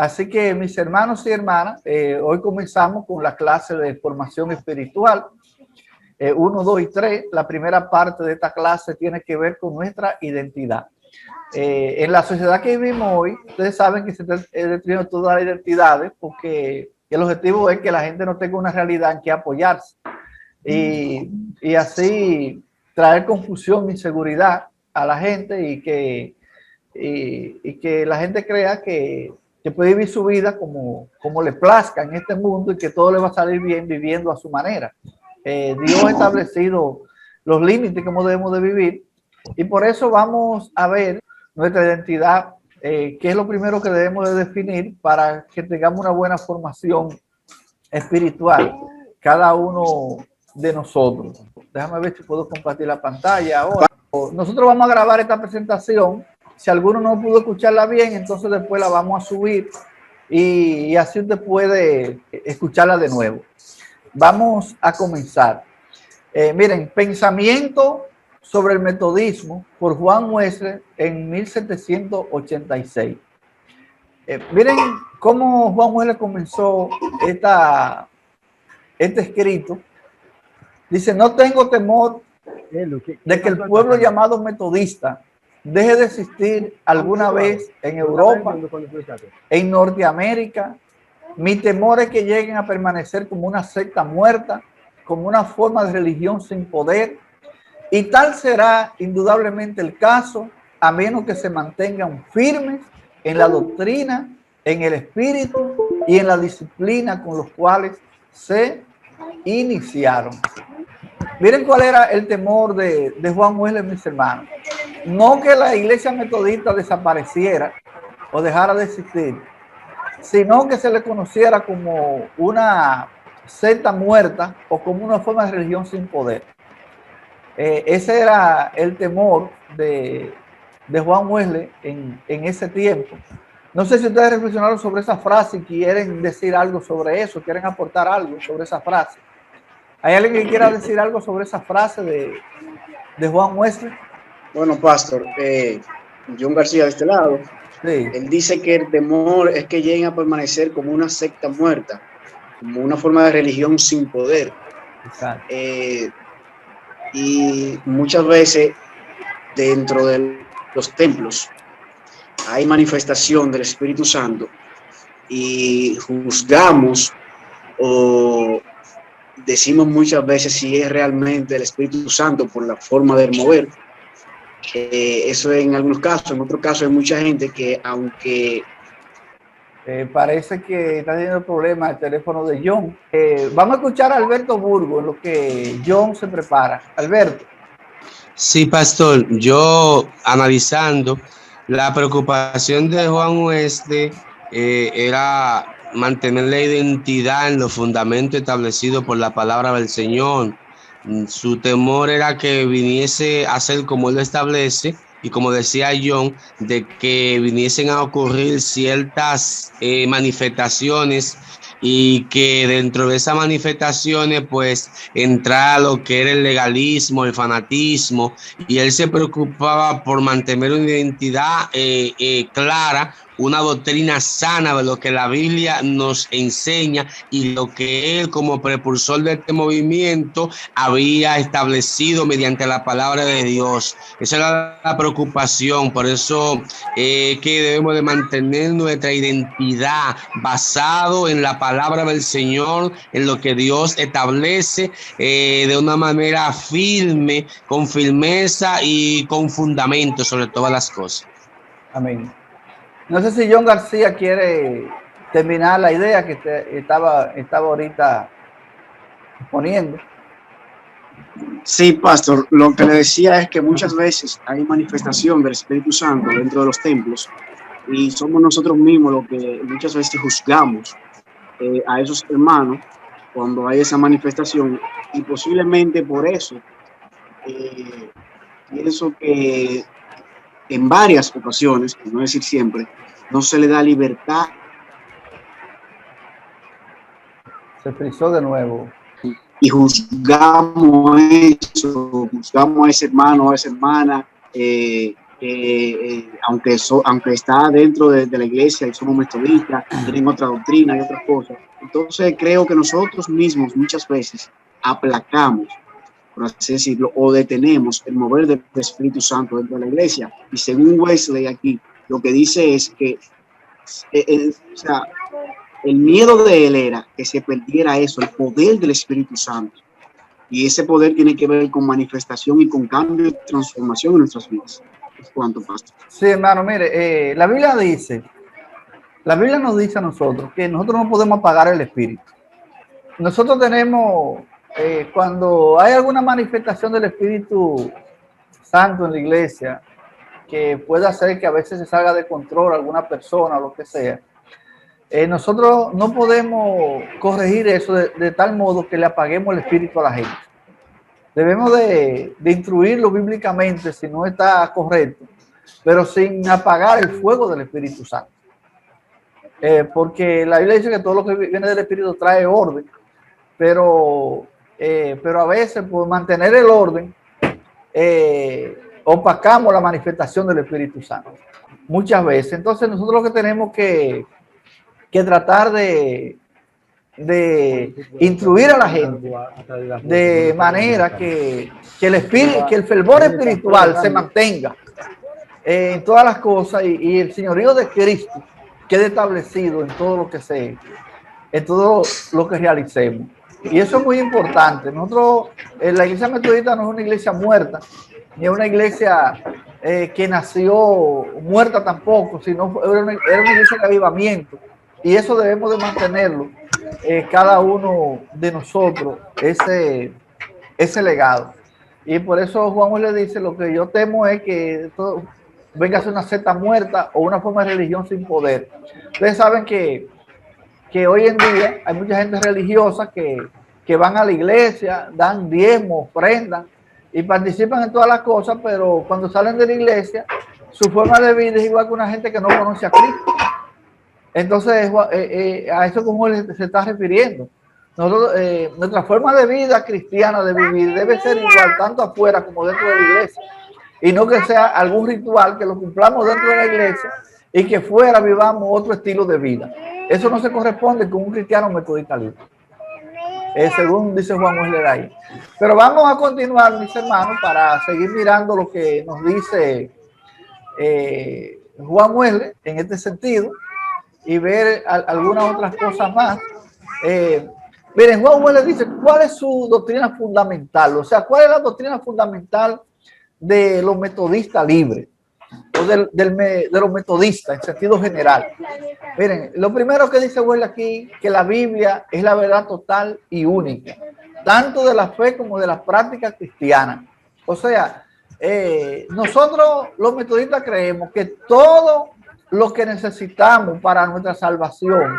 Así que mis hermanos y hermanas, hoy comenzamos con la clase de formación espiritual. 1, 2 y 3. La primera parte de esta clase tiene que ver con nuestra identidad. En la sociedad que vivimos hoy, ustedes saben que se está destruyendo todas las identidades porque el objetivo es que la gente no tenga una realidad en que apoyarse y así traer confusión, inseguridad a la gente y que la gente crea que puede vivir su vida como le plazca en este mundo y que todo le va a salir bien viviendo a su manera. Dios ha establecido los límites cómo debemos de vivir y por eso vamos a ver nuestra identidad, que es lo primero que debemos de definir para que tengamos una buena formación espiritual, cada uno de nosotros. Déjame ver si puedo compartir la pantalla ahora. Nosotros vamos a grabar esta presentación. Si alguno no pudo escucharla bien, entonces después la vamos a subir y así usted puede escucharla de nuevo. Vamos a comenzar. Miren, Pensamiento sobre el metodismo por Juan Wesley en 1786. Miren cómo Juan Wesley comenzó este escrito. Dice: no tengo temor de que el pueblo llamado metodista deje de existir alguna vez en Europa, en Norteamérica. Mi temor es que lleguen a permanecer como una secta muerta, como una forma de religión sin poder, y tal será indudablemente el caso, a menos que se mantengan firmes en la doctrina, en el espíritu y en la disciplina con los cuales se iniciaron. Miren cuál era el temor de Juan Wesley, mis hermanos. No que la iglesia metodista desapareciera o dejara de existir, sino que se le conociera como una secta muerta o como una forma de religión sin poder. Ese era el temor de Juan Wesley en ese tiempo. No sé si ustedes reflexionaron sobre esa frase y quieren decir algo sobre eso, quieren aportar algo sobre esa frase. ¿Hay alguien que quiera decir algo sobre esa frase de Juan Wesley? Bueno, pastor, John García de este lado. Sí. Él dice que el temor es que lleguen a permanecer como una secta muerta, como una forma de religión sin poder. Exacto. Y muchas veces dentro de los templos hay manifestación del Espíritu Santo y juzgamos o decimos muchas veces si es realmente el Espíritu Santo por la forma de mover. Eso en algunos casos. En otros casos hay mucha gente que aunque parece que está teniendo problemas el teléfono de John. Vamos a escuchar a Alberto Burgo en lo que John se prepara. Alberto. Sí, pastor, yo analizando la preocupación de Juan Wesley era mantener la identidad en los fundamentos establecidos por la palabra del Señor. Su temor era que viniese a ser como él lo establece, y como decía John, de que viniesen a ocurrir ciertas manifestaciones y que dentro de esas manifestaciones pues entrara lo que era el legalismo, el fanatismo, y él se preocupaba por mantener una identidad clara, una doctrina sana de lo que la Biblia nos enseña y lo que él como precursor de este movimiento había establecido mediante la palabra de Dios. Esa era la preocupación, por eso que debemos de mantener nuestra identidad basado en la palabra del Señor, en lo que Dios establece de una manera firme, con firmeza y con fundamento sobre todas las cosas. Amén. No sé si John García quiere terminar la idea que estaba ahorita poniendo. Sí, pastor, lo que le decía es que muchas veces hay manifestación del Espíritu Santo dentro de los templos y somos nosotros mismos los que muchas veces juzgamos a esos hermanos cuando hay esa manifestación, y posiblemente por eso pienso que en varias ocasiones, por no decir siempre, no se le da libertad. Se frizó de nuevo. Y juzgamos eso, juzgamos a ese hermano, a esa hermana, aunque está dentro de la iglesia y somos metodistas, tienen otra doctrina y otras cosas. Entonces creo que nosotros mismos muchas veces aplacamos, por así decirlo, o detenemos el mover del Espíritu Santo dentro de la iglesia. Y según Wesley aquí, lo que dice es que o sea, el miedo de él era que se perdiera eso, el poder del Espíritu Santo. Y ese poder tiene que ver con manifestación y con cambio y transformación en nuestras vidas. ¿Cuánto, pastor? Sí, hermano, mire, la Biblia nos dice a nosotros que nosotros no podemos apagar el Espíritu. Nosotros tenemos, cuando hay alguna manifestación del Espíritu Santo en la iglesia, que puede hacer que a veces se salga de control alguna persona o lo que sea, nosotros no podemos corregir eso de tal modo que le apaguemos el espíritu a la gente. Debemos de instruirlo bíblicamente si no está correcto, pero sin apagar el fuego del Espíritu Santo. Porque la Biblia dice que todo lo que viene del Espíritu trae orden, pero a veces por mantener el orden opacamos la manifestación del Espíritu Santo. Muchas veces. Entonces nosotros lo que tenemos que tratar de instruir a la gente de manera que el fervor espiritual se mantenga en todas las cosas y el señorío de Cristo quede establecido en todo lo que en todo lo que realicemos. Y eso es muy importante. Nosotros, la iglesia metodista no es una iglesia muerta, ni es una iglesia que nació muerta tampoco, sino era una iglesia de avivamiento. Y eso debemos de mantenerlo, cada uno de nosotros, ese legado. Y por eso Juan le dice, lo que yo temo es que todo venga a ser una secta muerta o una forma de religión sin poder. Ustedes saben que hoy en día hay mucha gente religiosa que van a la iglesia, dan diezmos, ofrendan y participan en todas las cosas, pero cuando salen de la iglesia, su forma de vida es igual que una gente que no conoce a Cristo. Entonces, a eso como él se está refiriendo. Nosotros, nuestra forma de vida cristiana, de vivir, debe ser igual tanto afuera como dentro de la iglesia. Y no que sea algún ritual que lo cumplamos dentro de la iglesia y que fuera vivamos otro estilo de vida. Eso no se corresponde con un cristiano metodista libre. Según dice Juan Wesley ahí. Pero vamos a continuar, mis hermanos, para seguir mirando lo que nos dice Juan Wesley en este sentido y ver algunas otras cosas más. Miren, Juan Wesley dice, ¿cuál es su doctrina fundamental? O sea, ¿cuál es la doctrina fundamental de los metodistas libres? O de los metodistas en sentido general. Miren, lo primero que dice Wesley aquí, que la Biblia es la verdad total y única, tanto de la fe como de las prácticas cristianas. O sea, nosotros los metodistas creemos que todo lo que necesitamos para nuestra salvación,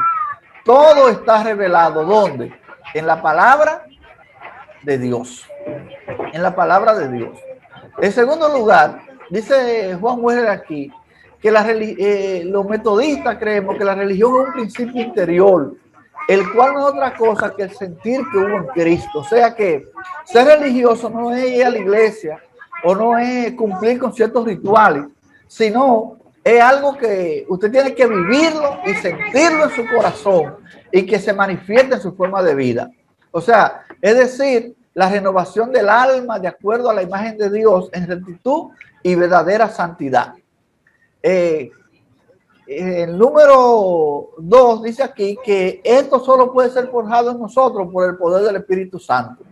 todo está revelado. ¿Dónde? En la palabra de Dios. En la palabra de Dios. En segundo lugar, dice Juan Wesley aquí, que los metodistas creemos que la religión es un principio interior, el cual no es otra cosa que el sentir que hubo en Cristo. O sea que ser religioso no es ir a la iglesia o no es cumplir con ciertos rituales, sino es algo que usted tiene que vivirlo y sentirlo en su corazón y que se manifieste en su forma de vida. O sea, es decir, la renovación del alma de acuerdo a la imagen de Dios en rectitud y verdadera santidad. El número 2 dice aquí que esto solo puede ser forjado en nosotros por el poder del Espíritu Santo.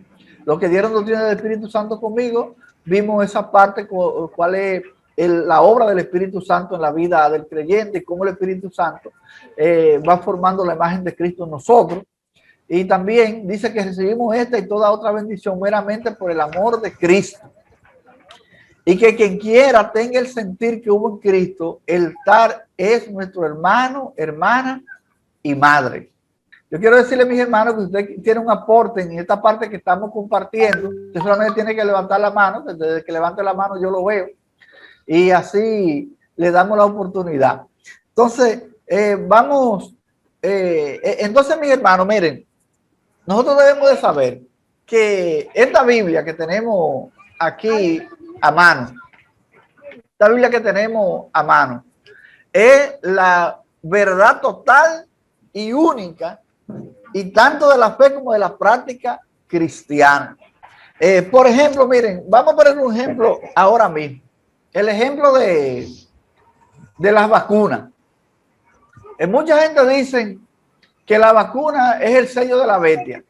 Los que dieron doctrina del Espíritu Santo conmigo, vimos esa parte, cuál es la obra del Espíritu Santo en la vida del creyente y cómo el Espíritu Santo va formando la imagen de Cristo en nosotros. Y también dice que recibimos esta y toda otra bendición meramente por el amor de Cristo. Y que quien quiera tenga el sentir que hubo en Cristo, el tal es nuestro hermano, hermana y madre. Yo quiero decirle, mis hermanos, que usted tiene un aporte en esta parte que estamos compartiendo. Usted solamente tiene que levantar la mano. Desde que levante la mano yo lo veo. Y así le damos la oportunidad. Entonces, entonces, mis hermanos, miren, nosotros debemos de saber que esta Biblia que tenemos aquí a mano, esta Biblia que tenemos a mano, es la verdad total y única, y tanto de la fe como de la práctica cristiana. Por ejemplo, miren, vamos a poner un ejemplo ahora mismo. El ejemplo de las vacunas. Mucha gente dice que la vacuna es el sello de la bestia,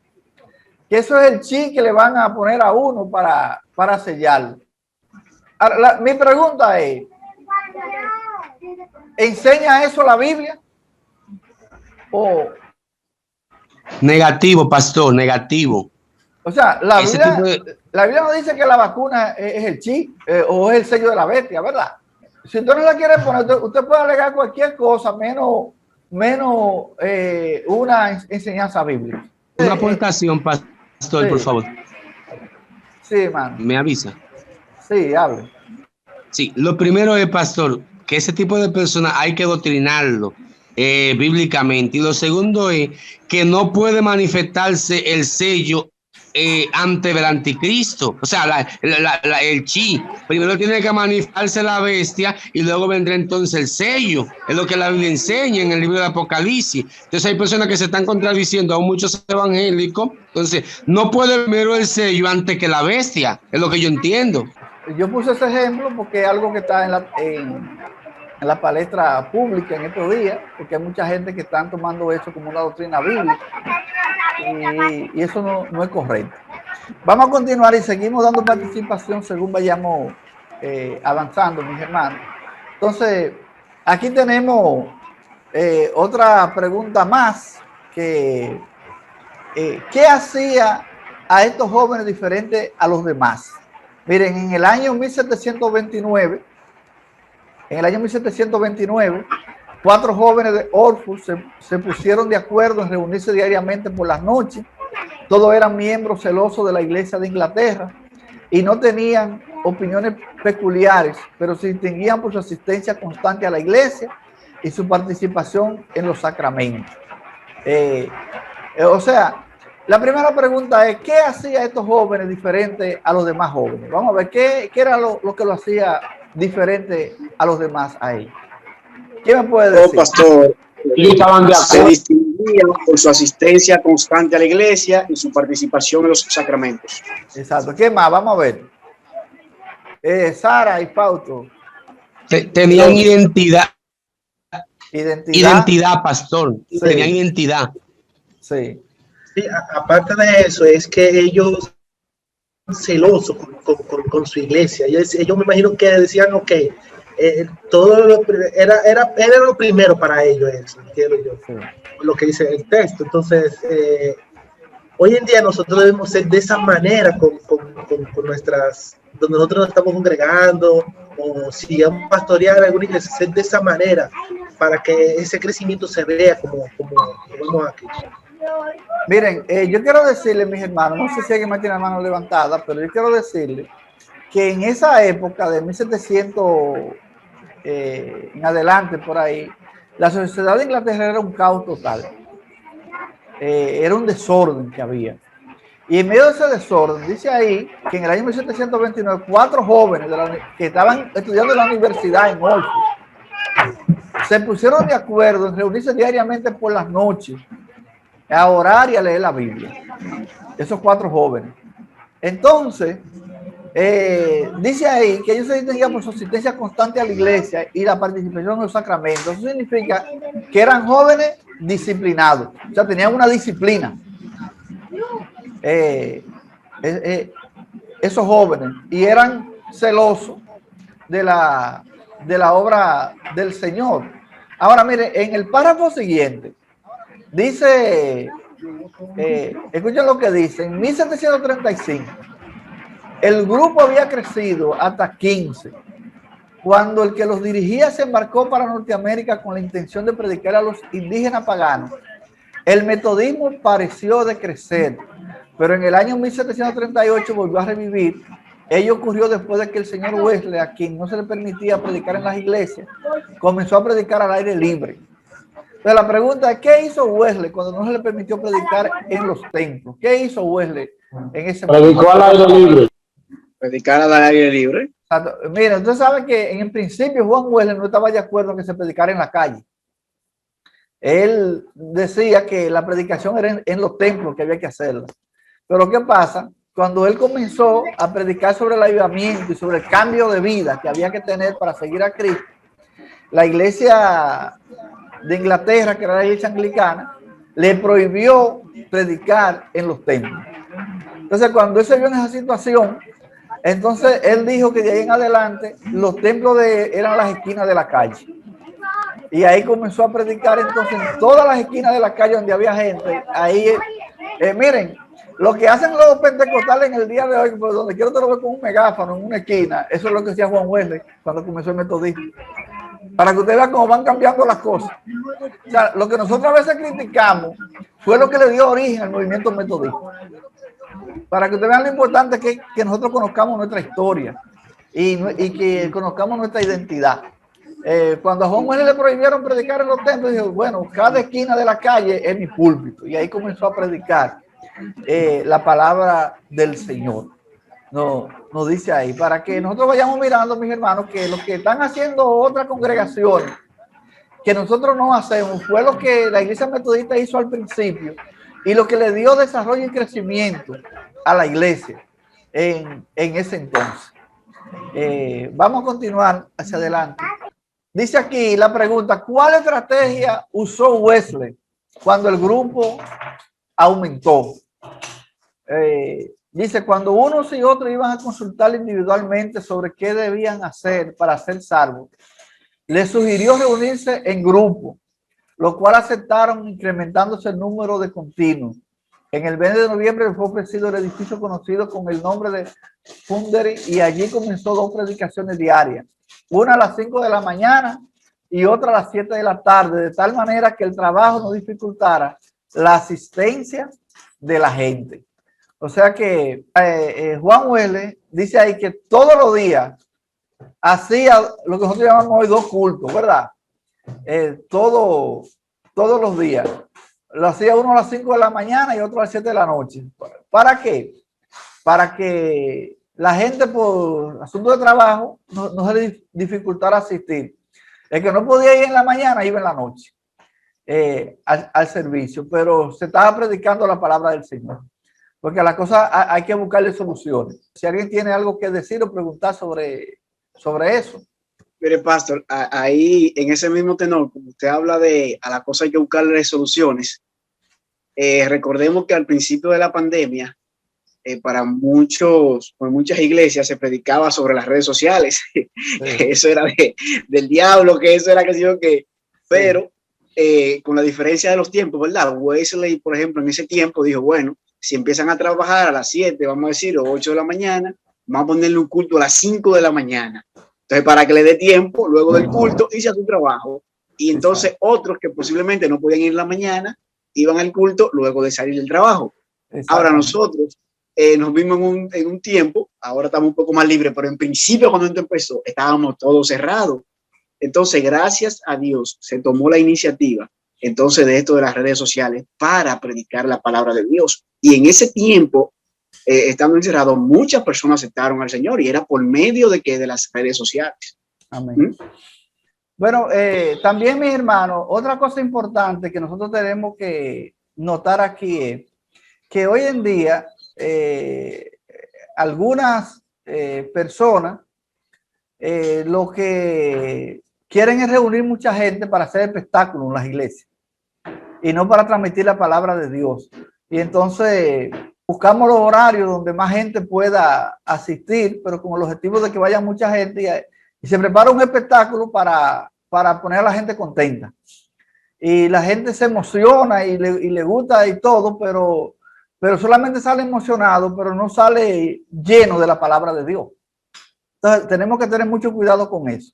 que eso es el chip que le van a poner a uno para sellarlo. Ahora, mi pregunta es, ¿enseña eso la Biblia? Negativo, pastor, negativo. O sea, la Biblia no dice que la vacuna es el chip o es el sello de la bestia, ¿verdad? Si usted no la quiere poner, usted puede alegar cualquier cosa menos una enseñanza bíblica. Una aportación, pastor, por favor. Sí, hermano. ¿Me avisa? Sí, hable. Sí, lo primero es, pastor, que ese tipo de personas hay que doctrinarlo bíblicamente. Y lo segundo es que no puede manifestarse el sello ante el anticristo. O sea, el chi. Primero tiene que manifestarse la bestia y luego vendrá entonces el sello. Es lo que la Biblia enseña en el libro de Apocalipsis. Entonces hay personas que se están contradiciendo, aún muchos evangélicos. Entonces, no puede primero el sello antes que la bestia. Es lo que yo entiendo. Yo puse ese ejemplo porque es algo que está en la palestra pública en estos días, porque hay mucha gente que están tomando eso como una doctrina bíblica y eso no es correcto. Vamos a continuar y seguimos dando participación según vayamos avanzando, mis hermanos. Entonces, aquí tenemos otra pregunta más que ¿qué hacía a estos jóvenes diferentes a los demás? Miren, en el año 1729, cuatro jóvenes de Orfus se pusieron de acuerdo en reunirse diariamente por las noches. Todos eran miembros celosos de la Iglesia de Inglaterra y no tenían opiniones peculiares, pero se distinguían por su asistencia constante a la iglesia y su participación en los sacramentos. O sea, la primera pregunta es, ¿qué hacía a estos jóvenes diferentes a los demás jóvenes? Vamos a ver, ¿qué era lo que lo hacía diferente a los demás a ellos? ¿Quién me puede decir? Pastor, ellos estaban de se acuerdo. distinguían por su asistencia constante a la iglesia y su participación en los sacramentos. Exacto. ¿Qué más? Vamos a ver. Sara y Fausto. Tenían identidad. Identidad, pastor. Sí. Tenían identidad. Sí. Sí, aparte de eso, es que ellos celosos con su iglesia. Ellos me imagino que decían, ok, todo era lo primero para ellos, eso, quiero yo, Sí. lo que dice el texto. Entonces, hoy en día nosotros debemos ser de esa manera con nuestras, donde nosotros nos estamos congregando, o si vamos a pastorear alguna iglesia, ser de esa manera, para que ese crecimiento se vea como vemos aquí. Miren, yo quiero decirle, mis hermanos, no sé si alguien más tiene la mano levantada, pero yo quiero decirle que en esa época de 1700 en adelante, por ahí, la sociedad de Inglaterra era un caos total. Era un desorden que había. Y en medio de ese desorden, dice ahí que en el año 1729, cuatro jóvenes que estaban estudiando en la universidad en Oxford se pusieron de acuerdo en reunirse diariamente por las noches a orar y a leer la Biblia. Esos cuatro jóvenes. Entonces, dice ahí que ellos se distinguían por su asistencia constante a la iglesia y la participación en los sacramentos. Eso significa que eran jóvenes disciplinados, o sea, tenían una disciplina. Esos jóvenes, y eran celosos de la obra del Señor. Ahora, mire, en el párrafo siguiente, dice, escuchen lo que dice, en 1735, el grupo había crecido hasta 15, cuando el que los dirigía se embarcó para Norteamérica con la intención de predicar a los indígenas paganos. El metodismo pareció decrecer, pero en el año 1738 volvió a revivir. Ello ocurrió después de que el señor Wesley, a quien no se le permitía predicar en las iglesias, comenzó a predicar al aire libre. Entonces la pregunta es, ¿qué hizo Wesley cuando no se le permitió predicar en los templos? ¿Qué hizo Wesley en ese momento? Predicó al aire libre. Predicar al aire libre. Mira, usted sabe que en el principio Juan Wesley no estaba de acuerdo en que se predicara en la calle. Él decía que la predicación era en los templos que había que hacerla. Pero ¿qué pasa? Cuando él comenzó a predicar sobre el avivamiento y sobre el cambio de vida que había que tener para seguir a Cristo, la iglesia de Inglaterra, que era la iglesia anglicana, le prohibió predicar en los templos. Entonces, cuando él se vio en esa situación, entonces él dijo que de ahí en adelante los templos eran las esquinas de la calle. Y ahí comenzó a predicar entonces en todas las esquinas de la calle donde había gente. Ahí, miren, lo que hacen los pentecostales en el día de hoy, pues donde quiero te lo veo con un megáfono en una esquina, eso es lo que hacía Juan Wesley cuando comenzó el metodismo. Para que ustedes vean cómo van cambiando las cosas. O sea, lo que nosotros a veces criticamos fue lo que le dio origen al movimiento metodista. Para que ustedes vean lo importante que nosotros conozcamos nuestra historia y que conozcamos nuestra identidad. Cuando a Juan Wesley le prohibieron predicar en los templos, dijo, bueno, cada esquina de la calle es mi púlpito. Y ahí comenzó a predicar la palabra del Señor. Nos dice ahí, para que nosotros vayamos mirando, mis hermanos, que lo que están haciendo otras congregaciones, que nosotros no hacemos, fue lo que la iglesia metodista hizo al principio y lo que le dio desarrollo y crecimiento a la iglesia en ese entonces. Vamos a continuar hacia adelante. Dice aquí la pregunta, ¿cuál estrategia usó Wesley cuando el grupo aumentó? Dice, cuando unos y otros iban a consultar individualmente sobre qué debían hacer para ser salvos, les sugirió reunirse en grupo, lo cual aceptaron incrementándose el número de continuos. En el 20 de noviembre fue ofrecido el edificio conocido con el nombre de Fundery y allí comenzó 2 predicaciones diarias, una a las 5 de la mañana y otra a las 7 de la tarde, de tal manera que el trabajo no dificultara la asistencia de la gente. O sea que Juan Wesley dice ahí que todos los días hacía lo que nosotros llamamos hoy 2 cultos, ¿verdad? Todos los días. Lo hacía uno a las 5 de la mañana y otro a las 7 de la noche. ¿Para qué? Para que la gente por asunto de trabajo no se le dificultara asistir. El que no podía ir en la mañana iba en la noche al servicio, pero se estaba predicando la palabra del Señor. Porque a la cosa hay que buscarle soluciones. Si alguien tiene algo que decir o preguntar sobre eso. Mire, pastor, ahí en ese mismo tenor, como usted habla de a la cosa hay que buscarle soluciones, recordemos que al principio de la pandemia, por muchas iglesias se predicaba sobre las redes sociales. Sí. Eso era del diablo, que eso era que sí o qué. Pero con la diferencia de los tiempos, ¿verdad? Wesley, por ejemplo, en ese tiempo dijo, bueno, si empiezan a trabajar a las 7, vamos a decir, o 8 de la mañana, vamos a ponerle un culto a las 5 de la mañana. Entonces, para que le dé tiempo, luego del culto, hice a su trabajo. Y entonces otros que posiblemente no podían ir en la mañana, iban al culto luego de salir del trabajo. Ahora nosotros nos vimos en un tiempo, ahora estamos un poco más libres, pero en principio cuando esto empezó, estábamos todos cerrados. Entonces, gracias a Dios, se tomó la iniciativa entonces de esto de las redes sociales para predicar la palabra de Dios. Y en ese tiempo, estando encerrados, muchas personas aceptaron al Señor y era por medio de las redes sociales. Amén. Bueno, también, mis hermanos, otra cosa importante que nosotros tenemos que notar aquí es que hoy en día algunas personas lo que quieren es reunir mucha gente para hacer espectáculos en las iglesias y no para transmitir la palabra de Dios. Y entonces buscamos los horarios donde más gente pueda asistir, pero con el objetivo de que vaya mucha gente y se prepara un espectáculo para poner a la gente contenta. Y la gente se emociona y le gusta y todo, pero solamente sale emocionado, pero no sale lleno de la palabra de Dios. Entonces tenemos que tener mucho cuidado con eso.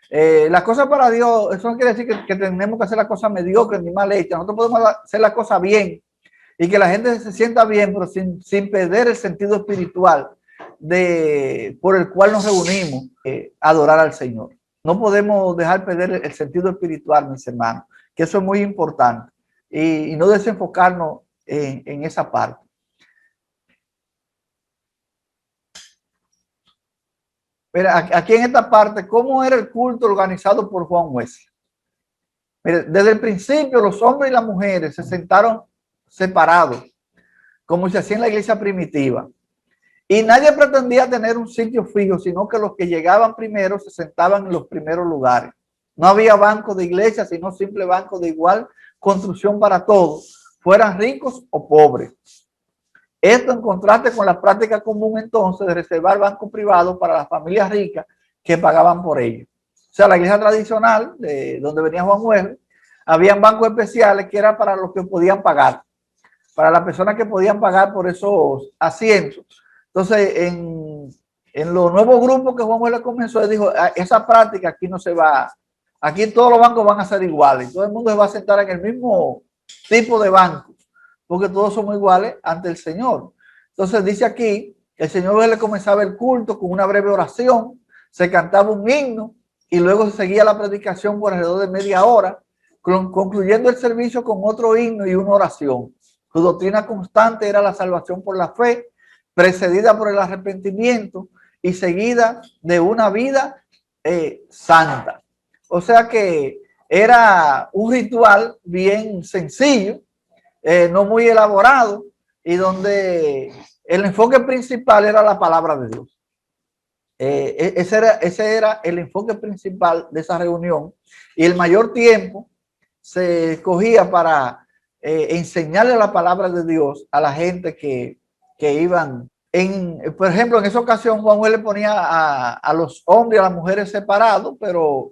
Las cosas para Dios, eso no quiere decir que tenemos que hacer las cosas mediocres ni mal hechas. Nosotros podemos hacer las cosas bien y que la gente se sienta bien, pero sin perder el sentido espiritual por el cual nos reunimos a adorar al Señor. No podemos dejar perder el sentido espiritual, mis hermanos, que eso es muy importante, y no desenfocarnos en esa parte. Mira, aquí en esta parte, ¿cómo era el culto organizado por Juan Wesley? Mira, desde el principio los hombres y las mujeres se sentaron separados, como se hacía en la iglesia primitiva. Y nadie pretendía tener un sitio fijo, sino que los que llegaban primero se sentaban en los primeros lugares. No había banco de iglesia, sino simple banco de igual construcción para todos, fueran ricos o pobres. Esto en contraste con la práctica común entonces de reservar bancos privados para las familias ricas que pagaban por ellos. O sea, la iglesia tradicional, de donde venía Juan Wesley, habían bancos especiales que eran para los que podían pagar, para las personas que podían pagar por esos asientos. Entonces, en los nuevos grupos que Juan Wesley comenzó, él dijo, esa práctica aquí no se va, aquí todos los bancos van a ser iguales, todo el mundo se va a sentar en el mismo tipo de banco, porque todos somos iguales ante el Señor. Entonces dice aquí, el Señor le comenzaba el culto con una breve oración, se cantaba un himno y luego se seguía la predicación por alrededor de media hora, concluyendo el servicio con otro himno y una oración. Su doctrina constante era la salvación por la fe, precedida por el arrepentimiento y seguida de una vida santa. O sea que era un ritual bien sencillo, no muy elaborado, y donde el enfoque principal era la palabra de Dios. Ese era el enfoque principal de esa reunión, y el mayor tiempo se escogía para enseñarle la palabra de Dios a la gente que iban. Por ejemplo, en esa ocasión Juan Wesley le ponía a los hombres y a las mujeres separados, pero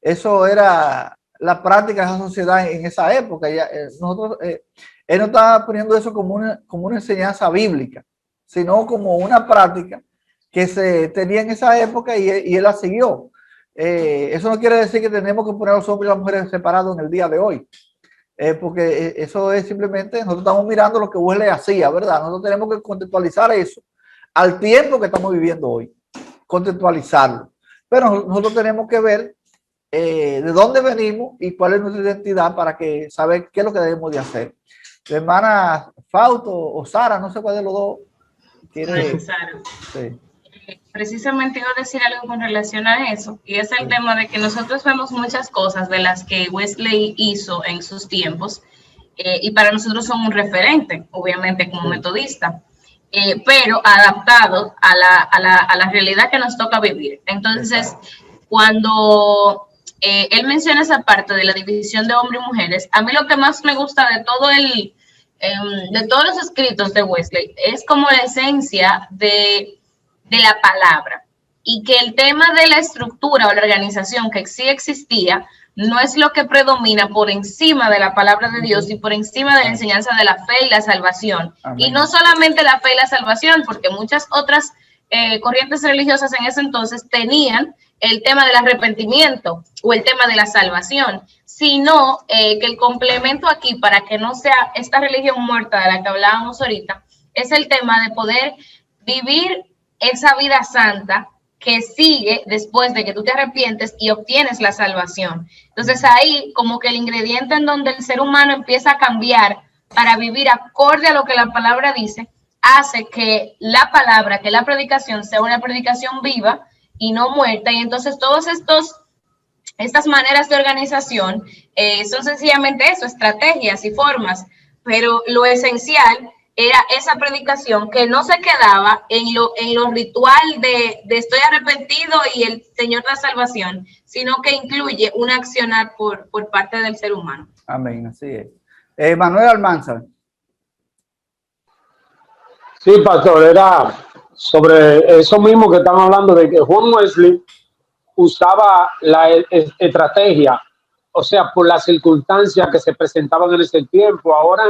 eso era la práctica de esa sociedad en esa época. Él no estaba poniendo eso como una enseñanza bíblica, sino como una práctica que se tenía en esa época y él la siguió. Eso no quiere decir que tenemos que poner a los hombres y las mujeres separados en el día de hoy, porque eso es simplemente, nosotros estamos mirando lo que Wesley hacía, ¿verdad? Nosotros tenemos que contextualizar eso al tiempo que estamos viviendo hoy, contextualizarlo. Pero nosotros tenemos que ver de dónde venimos y cuál es nuestra identidad para que saber qué es lo que debemos de hacer. La hermana Fausto o Sara, no sé cuál de los dos quiere. Sara. Sí. Precisamente iba a decir algo con relación a eso, y es el tema de que nosotros vemos muchas cosas de las que Wesley hizo en sus tiempos, y para nosotros son un referente, obviamente como metodista, pero adaptado a la realidad que nos toca vivir. Entonces, cuando él menciona esa parte de la división de hombres y mujeres, a mí lo que más me gusta de de todos los escritos de Wesley es como la esencia de la palabra, y que el tema de la estructura o la organización que sí existía no es lo que predomina por encima de la palabra de Dios y por encima de la enseñanza de la fe y la salvación. Amén. Y no solamente la fe y la salvación, porque muchas otras corrientes religiosas en ese entonces tenían el tema del arrepentimiento o el tema de la salvación, sino que el complemento aquí, para que no sea esta religión muerta de la que hablábamos ahorita, es el tema de poder vivir esa vida santa que sigue después de que tú te arrepientes y obtienes la salvación. Entonces ahí como que el ingrediente en donde el ser humano empieza a cambiar para vivir acorde a lo que la palabra dice, hace que la palabra, que la predicación sea una predicación viva y no muerta. Y entonces todas estas maneras de organización son sencillamente eso, estrategias y formas, pero lo esencial era esa predicación que no se quedaba en lo ritual de estoy arrepentido y el Señor da salvación, sino que incluye un accionar por parte del ser humano. Amén, así es. Manuel Almanzar. Sí, pastor, era sobre eso mismo que estamos hablando, de que Juan Wesley usaba la estrategia, o sea, por las circunstancias que se presentaban en ese tiempo. Ahora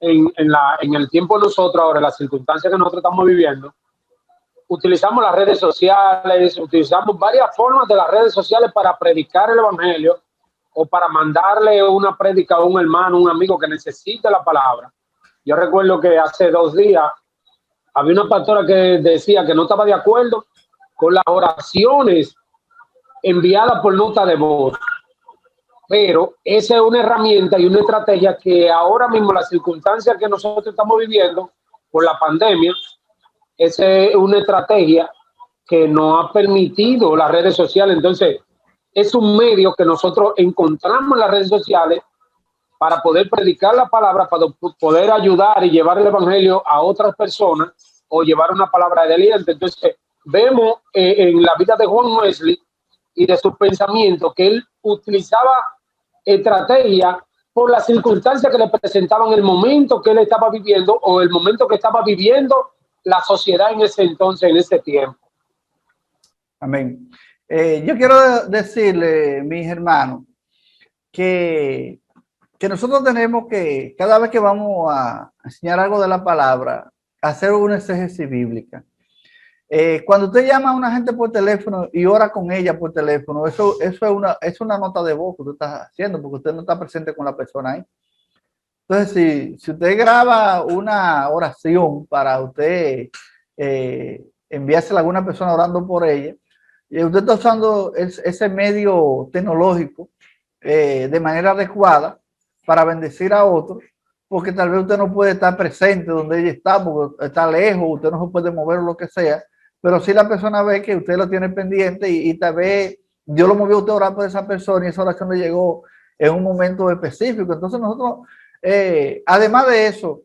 en el tiempo de nosotros, ahora en las circunstancias que nosotros estamos viviendo, utilizamos las redes sociales, utilizamos varias formas de las redes sociales para predicar el evangelio o para mandarle una prédica a un hermano, un amigo que necesite la palabra. Yo recuerdo que hace 2 días había una pastora que decía que no estaba de acuerdo con las oraciones enviadas por nota de voz. Pero esa es una herramienta y una estrategia que ahora mismo, las circunstancias que nosotros estamos viviendo por la pandemia, esa es una estrategia que nos ha permitido las redes sociales. Entonces, es un medio que nosotros encontramos en las redes sociales para poder predicar la palabra, para poder ayudar y llevar el evangelio a otras personas o llevar una palabra de aliento. Entonces, vemos en la vida de Juan Wesley y de sus pensamientos que él utilizaba estrategia por las circunstancias que le presentaban el momento que él estaba viviendo o el momento que estaba viviendo la sociedad en ese entonces, en ese tiempo. Amén. Yo quiero decirle, mis hermanos, que nosotros tenemos que, cada vez que vamos a enseñar algo de la palabra, hacer una exégesis bíblica. Cuando usted llama a una gente por teléfono y ora con ella por teléfono, eso es una nota de voz que usted está haciendo, porque usted no está presente con la persona ahí. Entonces, si usted graba una oración para usted enviársela a alguna persona orando por ella, y usted está usando ese medio tecnológico de manera adecuada para bendecir a otros, porque tal vez usted no puede estar presente donde ella está, porque está lejos, usted no se puede mover o lo que sea, pero si la persona ve que usted lo tiene pendiente y tal vez Dios lo movió a usted a orar por esa persona y esa oración le llegó en un momento específico. Entonces nosotros, además de eso,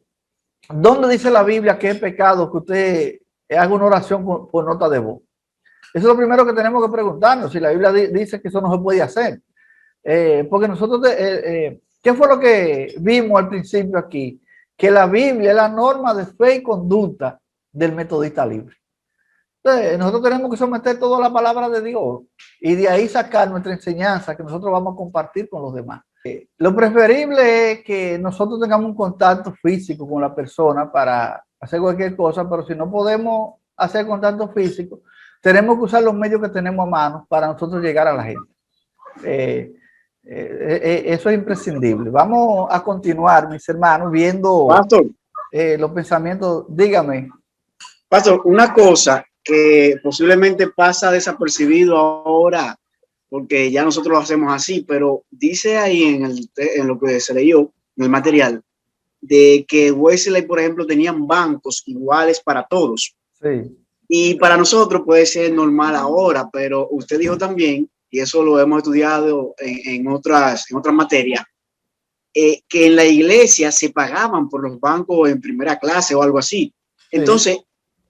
¿dónde dice la Biblia que es pecado que usted haga una oración por nota de voz? Eso es lo primero que tenemos que preguntarnos, si la Biblia dice que eso no se puede hacer. Porque nosotros, ¿qué fue lo que vimos al principio aquí? Que la Biblia es la norma de fe y conducta del metodista libre. Entonces, nosotros tenemos que someter toda la palabra de Dios y de ahí sacar nuestra enseñanza que nosotros vamos a compartir con los demás. Lo preferible es que nosotros tengamos un contacto físico con la persona para hacer cualquier cosa, pero si no podemos hacer contacto físico, tenemos que usar los medios que tenemos a mano para nosotros llegar a la gente. Eso es imprescindible. Vamos a continuar, mis hermanos, viendo Pastor, los pensamientos. Dígame. Pastor, una cosa que posiblemente pasa desapercibido ahora, porque ya nosotros lo hacemos así, pero dice ahí en lo que se leyó, en el material, de que Wesley, por ejemplo, tenían bancos iguales para todos. Sí. Y para nosotros puede ser normal ahora, pero usted dijo también, y eso lo hemos estudiado en otras materias, que en la iglesia se pagaban por los bancos en primera clase o algo así. Entonces,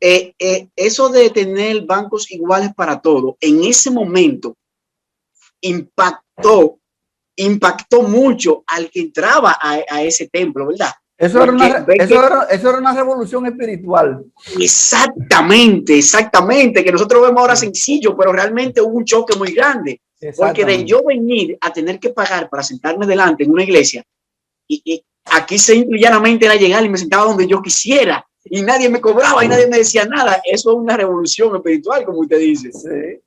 eso de tener bancos iguales para todo, en ese momento impactó mucho al que entraba a ese templo, ¿verdad? Eso era una revolución espiritual. Exactamente, que nosotros vemos ahora sencillo, pero realmente hubo un choque muy grande. Porque de yo venir a tener que pagar para sentarme delante en una iglesia, y aquí simple y llanamente era llegar y me sentaba donde yo quisiera, y nadie me cobraba y nadie me decía nada. Eso es una revolución espiritual, como usted dice. Sí.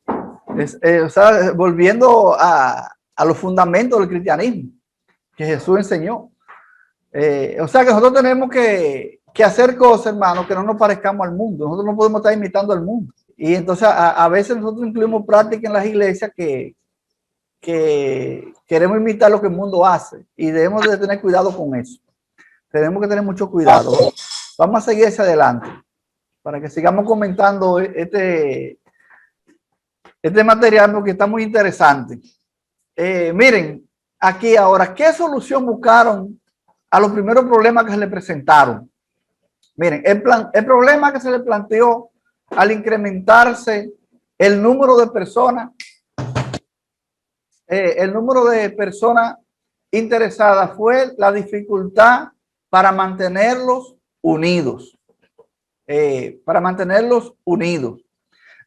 O sea, volviendo a los fundamentos del cristianismo que Jesús enseñó. O sea que nosotros tenemos que hacer cosas, hermano, que no nos parezcamos al mundo. Nosotros no podemos estar imitando al mundo. Y entonces a veces nosotros incluimos prácticas en las iglesias que queremos imitar lo que el mundo hace. Y debemos de tener cuidado con eso. Tenemos que tener mucho cuidado. Vamos a seguir hacia adelante para que sigamos comentando este material porque está muy interesante. Miren, aquí ahora, ¿qué solución buscaron a los primeros problemas que se le presentaron? Miren, el problema que se le planteó al incrementarse el número de personas interesadas fue la dificultad para mantenerlos unidos.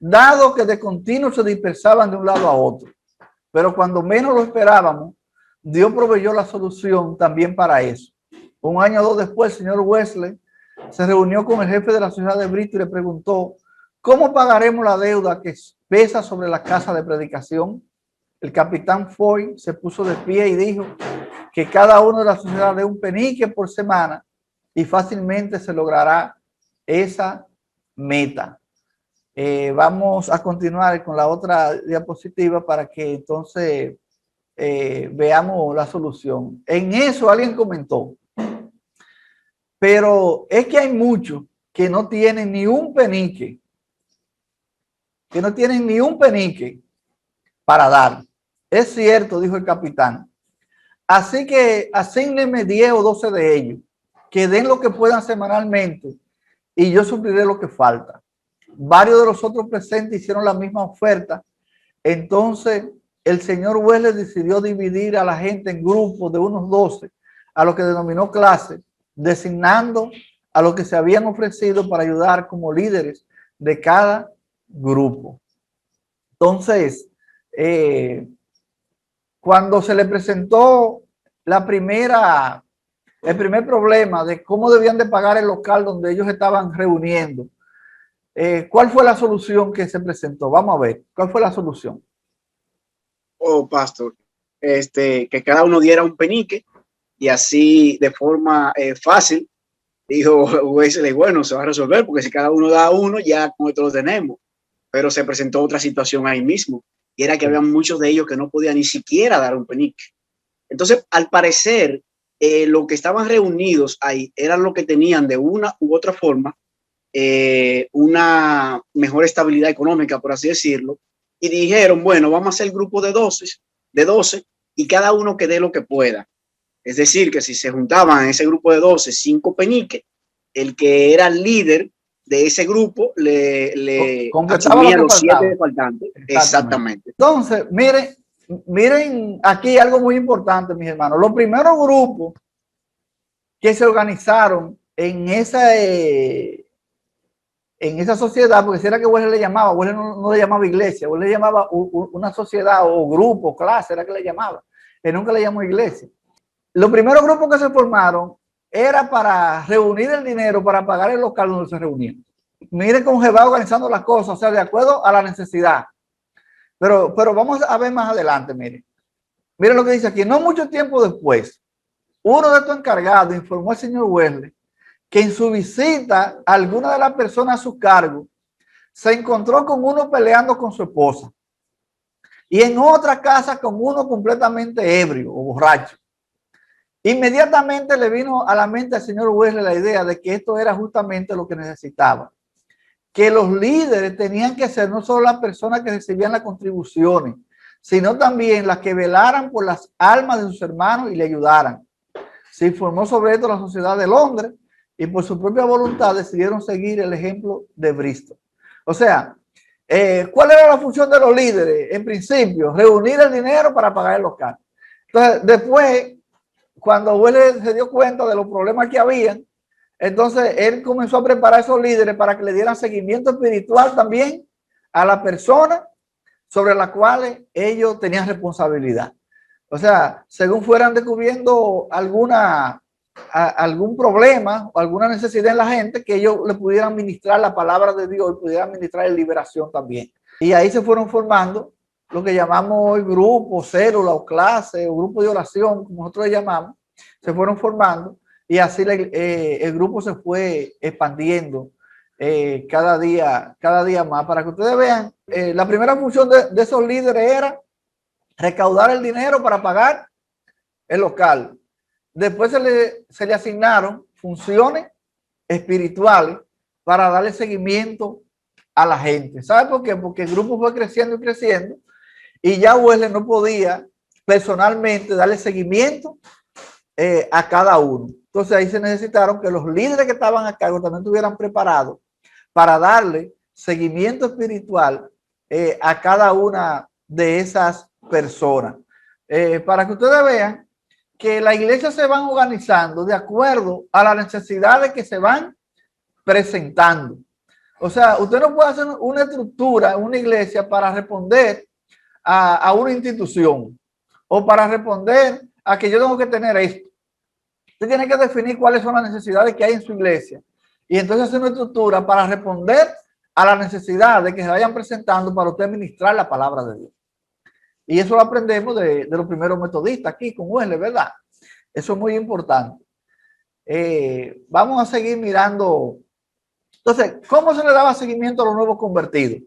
Dado que de continuo se dispersaban de un lado a otro. Pero cuando menos lo esperábamos, Dios proveyó la solución también para eso. Un año o dos después, el señor Wesley se reunió con el jefe de la ciudad de Bristol y le preguntó: ¿cómo pagaremos la deuda que pesa sobre la casa de predicación? El capitán Foy se puso de pie y dijo que cada uno de la sociedad dé un penique por semana y fácilmente se logrará esa meta. Vamos a continuar con la otra diapositiva para que entonces veamos la solución. En eso alguien comentó: pero es que hay muchos que no tienen ni un penique que no tienen ni un penique para dar. Es cierto, dijo el capitán. Así que asígnenme 10 o 12 de ellos, que den lo que puedan semanalmente y yo supliré lo que falta. Varios de los otros presentes hicieron la misma oferta. Entonces el señor Wesley decidió dividir a la gente en grupos de unos 12, a lo que denominó clase, designando a los que se habían ofrecido para ayudar como líderes de cada grupo. Entonces, cuando se le presentó el primer problema de cómo debían de pagar el local donde ellos estaban reuniendo, ¿cuál fue la solución que se presentó? Vamos a ver, ¿cuál fue la solución? Oh, pastor, que cada uno diera un penique y así de forma fácil, dijo Wesley, bueno, se va a resolver porque si cada uno da uno, ya con esto lo tenemos. Pero se presentó otra situación ahí mismo y era que había muchos de ellos que no podían ni siquiera dar un penique. Entonces, al parecer, los que estaban reunidos ahí eran los que tenían de una u otra forma una mejor estabilidad económica, por así decirlo, y dijeron, bueno, vamos a hacer el grupo de 12 y cada uno que dé lo que pueda. Es decir, que si se juntaban en ese grupo de 12, 5 peniques, el que era el líder de ese grupo le asumía los 7 faltantes. Exactamente. Entonces, miren aquí algo muy importante, mis hermanos. Los primeros grupos que se organizaron en esa sociedad, porque si era que Wesley le llamaba, Wesley no le llamaba iglesia, Wesley le llamaba una sociedad o grupo, clase, era que le llamaba. Él nunca le llamó iglesia. Los primeros grupos que se formaron era para reunir el dinero para pagar el local donde se reunían. Miren cómo se va organizando las cosas, o sea, de acuerdo a la necesidad. Pero vamos a ver más adelante, miren. Miren lo que dice aquí. No mucho tiempo después, uno de estos encargados informó al señor Wesley que en su visita a alguna de las personas a su cargo se encontró con uno peleando con su esposa y en otra casa con uno completamente ebrio o borracho. Inmediatamente le vino a la mente al señor Wesley la idea de que esto era justamente lo que necesitaba, que los líderes tenían que ser no solo las personas que recibían las contribuciones, sino también las que velaran por las almas de sus hermanos y le ayudaran. Se informó sobre esto la Sociedad de Londres y por su propia voluntad decidieron seguir el ejemplo de Bristol. O sea, ¿cuál era la función de los líderes? En principio, reunir el dinero para pagar el local. Entonces, después, cuando Wesley se dio cuenta de los problemas que habían, entonces él comenzó a preparar a esos líderes para que le dieran seguimiento espiritual también a la persona sobre la cual ellos tenían responsabilidad. O sea, según fueran descubriendo algún problema o alguna necesidad en la gente, que ellos le pudieran ministrar la palabra de Dios y pudieran ministrar en liberación también. Y ahí se fueron formando lo que llamamos hoy grupo, célula o clase o grupo de oración, como nosotros le llamamos, se fueron formando y así el grupo se fue expandiendo cada día más. Para que ustedes vean, la primera función de esos líderes era recaudar el dinero para pagar el local. Después se le asignaron funciones espirituales para darle seguimiento a la gente. ¿Sabe por qué? Porque el grupo fue creciendo y creciendo y ya Wesley no podía personalmente darle seguimiento a cada uno. Entonces ahí se necesitaron que los líderes que estaban a cargo también estuvieran preparados para darle seguimiento espiritual a cada una de esas personas. Para que ustedes vean que la iglesia se van organizando de acuerdo a las necesidades que se van presentando. O sea, usted no puede hacer una estructura, una iglesia para responder a una institución o para responder a que yo tengo que tener esto. Usted tiene que definir cuáles son las necesidades que hay en su iglesia y entonces hacer una estructura para responder a las necesidades que se vayan presentando para usted ministrar la palabra de Dios. Y eso lo aprendemos de los primeros metodistas aquí con Wesley, ¿verdad? Eso es muy importante. Vamos a seguir mirando. Entonces, ¿cómo se le daba seguimiento a los nuevos convertidos?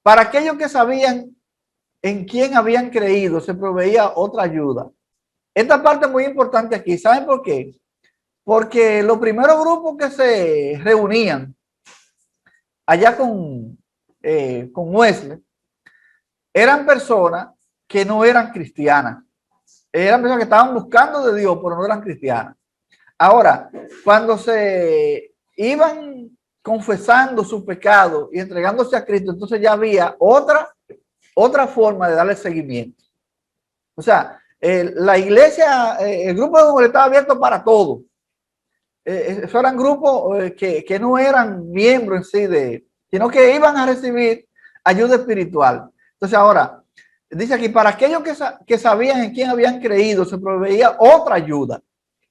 Para aquellos que sabían en quién habían creído, se proveía otra ayuda. Esta parte es muy importante aquí. ¿Saben por qué? Porque los primeros grupos que se reunían allá con con Wesley, eran personas que no eran cristianas. Eran personas que estaban buscando de Dios, pero no eran cristianas. Ahora, cuando se iban confesando su pecado y entregándose a Cristo, entonces ya había otra forma de darle seguimiento. O sea, la iglesia, el grupo de Google estaba abierto para todo. Eso eran grupos que no eran miembros en sí sino que iban a recibir ayuda espiritual. Entonces ahora, dice aquí, para aquellos que sabían en quién habían creído, se proveía otra ayuda.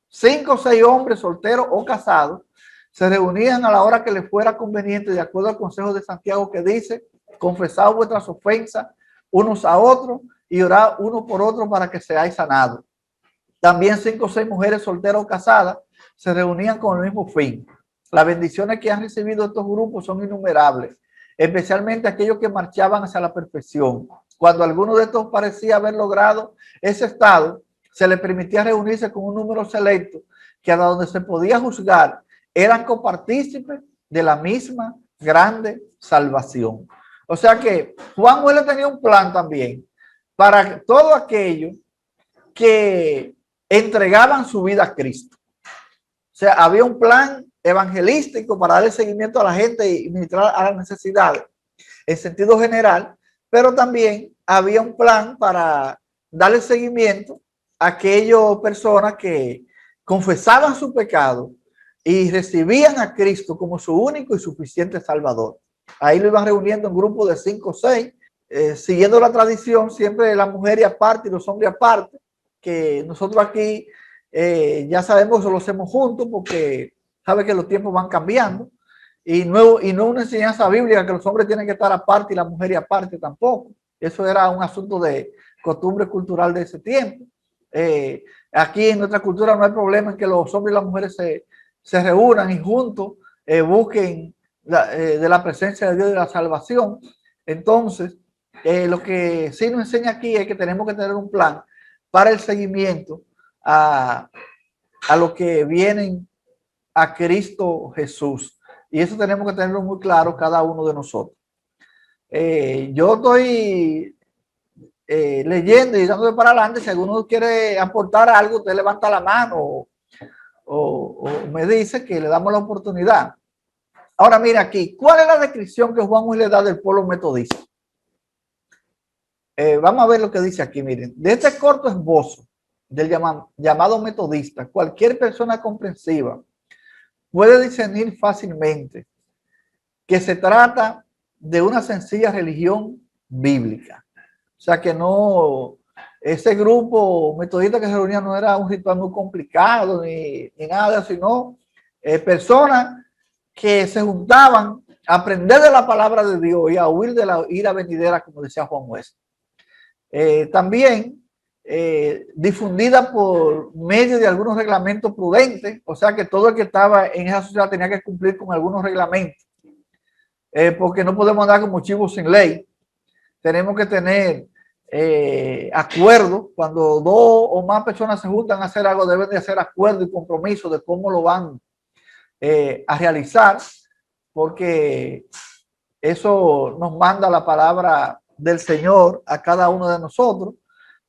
5 o 6 hombres solteros o casados se reunían a la hora que les fuera conveniente, de acuerdo al consejo de Santiago, que dice: confesad vuestras ofensas unos a otros y orad uno por otro para que seáis sanados. También 5 o 6 mujeres solteras o casadas se reunían con el mismo fin. Las bendiciones que han recibido estos grupos son innumerables, especialmente aquellos que marchaban hacia la perfección. Cuando alguno de estos parecía haber logrado ese estado, se le permitía reunirse con un número selecto que a donde se podía juzgar eran copartícipes de la misma grande salvación. O sea que Juan Wesley tenía un plan también para todo aquello que entregaban su vida a Cristo. O sea, había un plan evangelístico para darle seguimiento a la gente y ministrar a las necesidades en sentido general, pero también había un plan para darle seguimiento a aquellas personas que confesaban su pecado y recibían a Cristo como su único y suficiente Salvador. Ahí lo iban reuniendo en grupos de 5 o 6, siguiendo la tradición, siempre la mujer aparte y los hombres aparte, que nosotros aquí ya sabemos que lo hacemos juntos porque sabe que los tiempos van cambiando y no una enseñanza bíblica que los hombres tienen que estar aparte y las mujeres aparte tampoco. Eso era un asunto de costumbre cultural de ese tiempo. Aquí en nuestra cultura no hay problema en que los hombres y las mujeres se reúnan y juntos busquen de la presencia de Dios y de la salvación. Entonces, lo que sí nos enseña aquí es que tenemos que tener un plan para el seguimiento a los que vienen a Cristo Jesús. Y eso tenemos que tenerlo muy claro cada uno de nosotros. Yo estoy leyendo y dándole para adelante. Si alguno quiere aportar algo, usted levanta la mano o me dice que le damos la oportunidad. Ahora mira aquí, ¿cuál es la descripción que Juan Wesley le da del pueblo metodista? Vamos a ver lo que dice aquí, miren. De este corto esbozo del llamado metodista, cualquier persona comprensiva puede discernir fácilmente que se trata de una sencilla religión bíblica. O sea que no, ese grupo metodista que se reunía no era un ritual muy complicado ni nada, sino personas que se juntaban a aprender de la palabra de Dios y a huir de la ira venidera, como decía Juan Wesley. También difundida por medio de algunos reglamentos prudentes, o sea que todo el que estaba en esa sociedad tenía que cumplir con algunos reglamentos, porque no podemos andar como chivos sin ley. Tenemos que tener acuerdos. Cuando 2 o más personas se juntan a hacer algo, deben de hacer acuerdo y compromiso de cómo lo van a realizar, porque eso nos manda la palabra del Señor a cada uno de nosotros.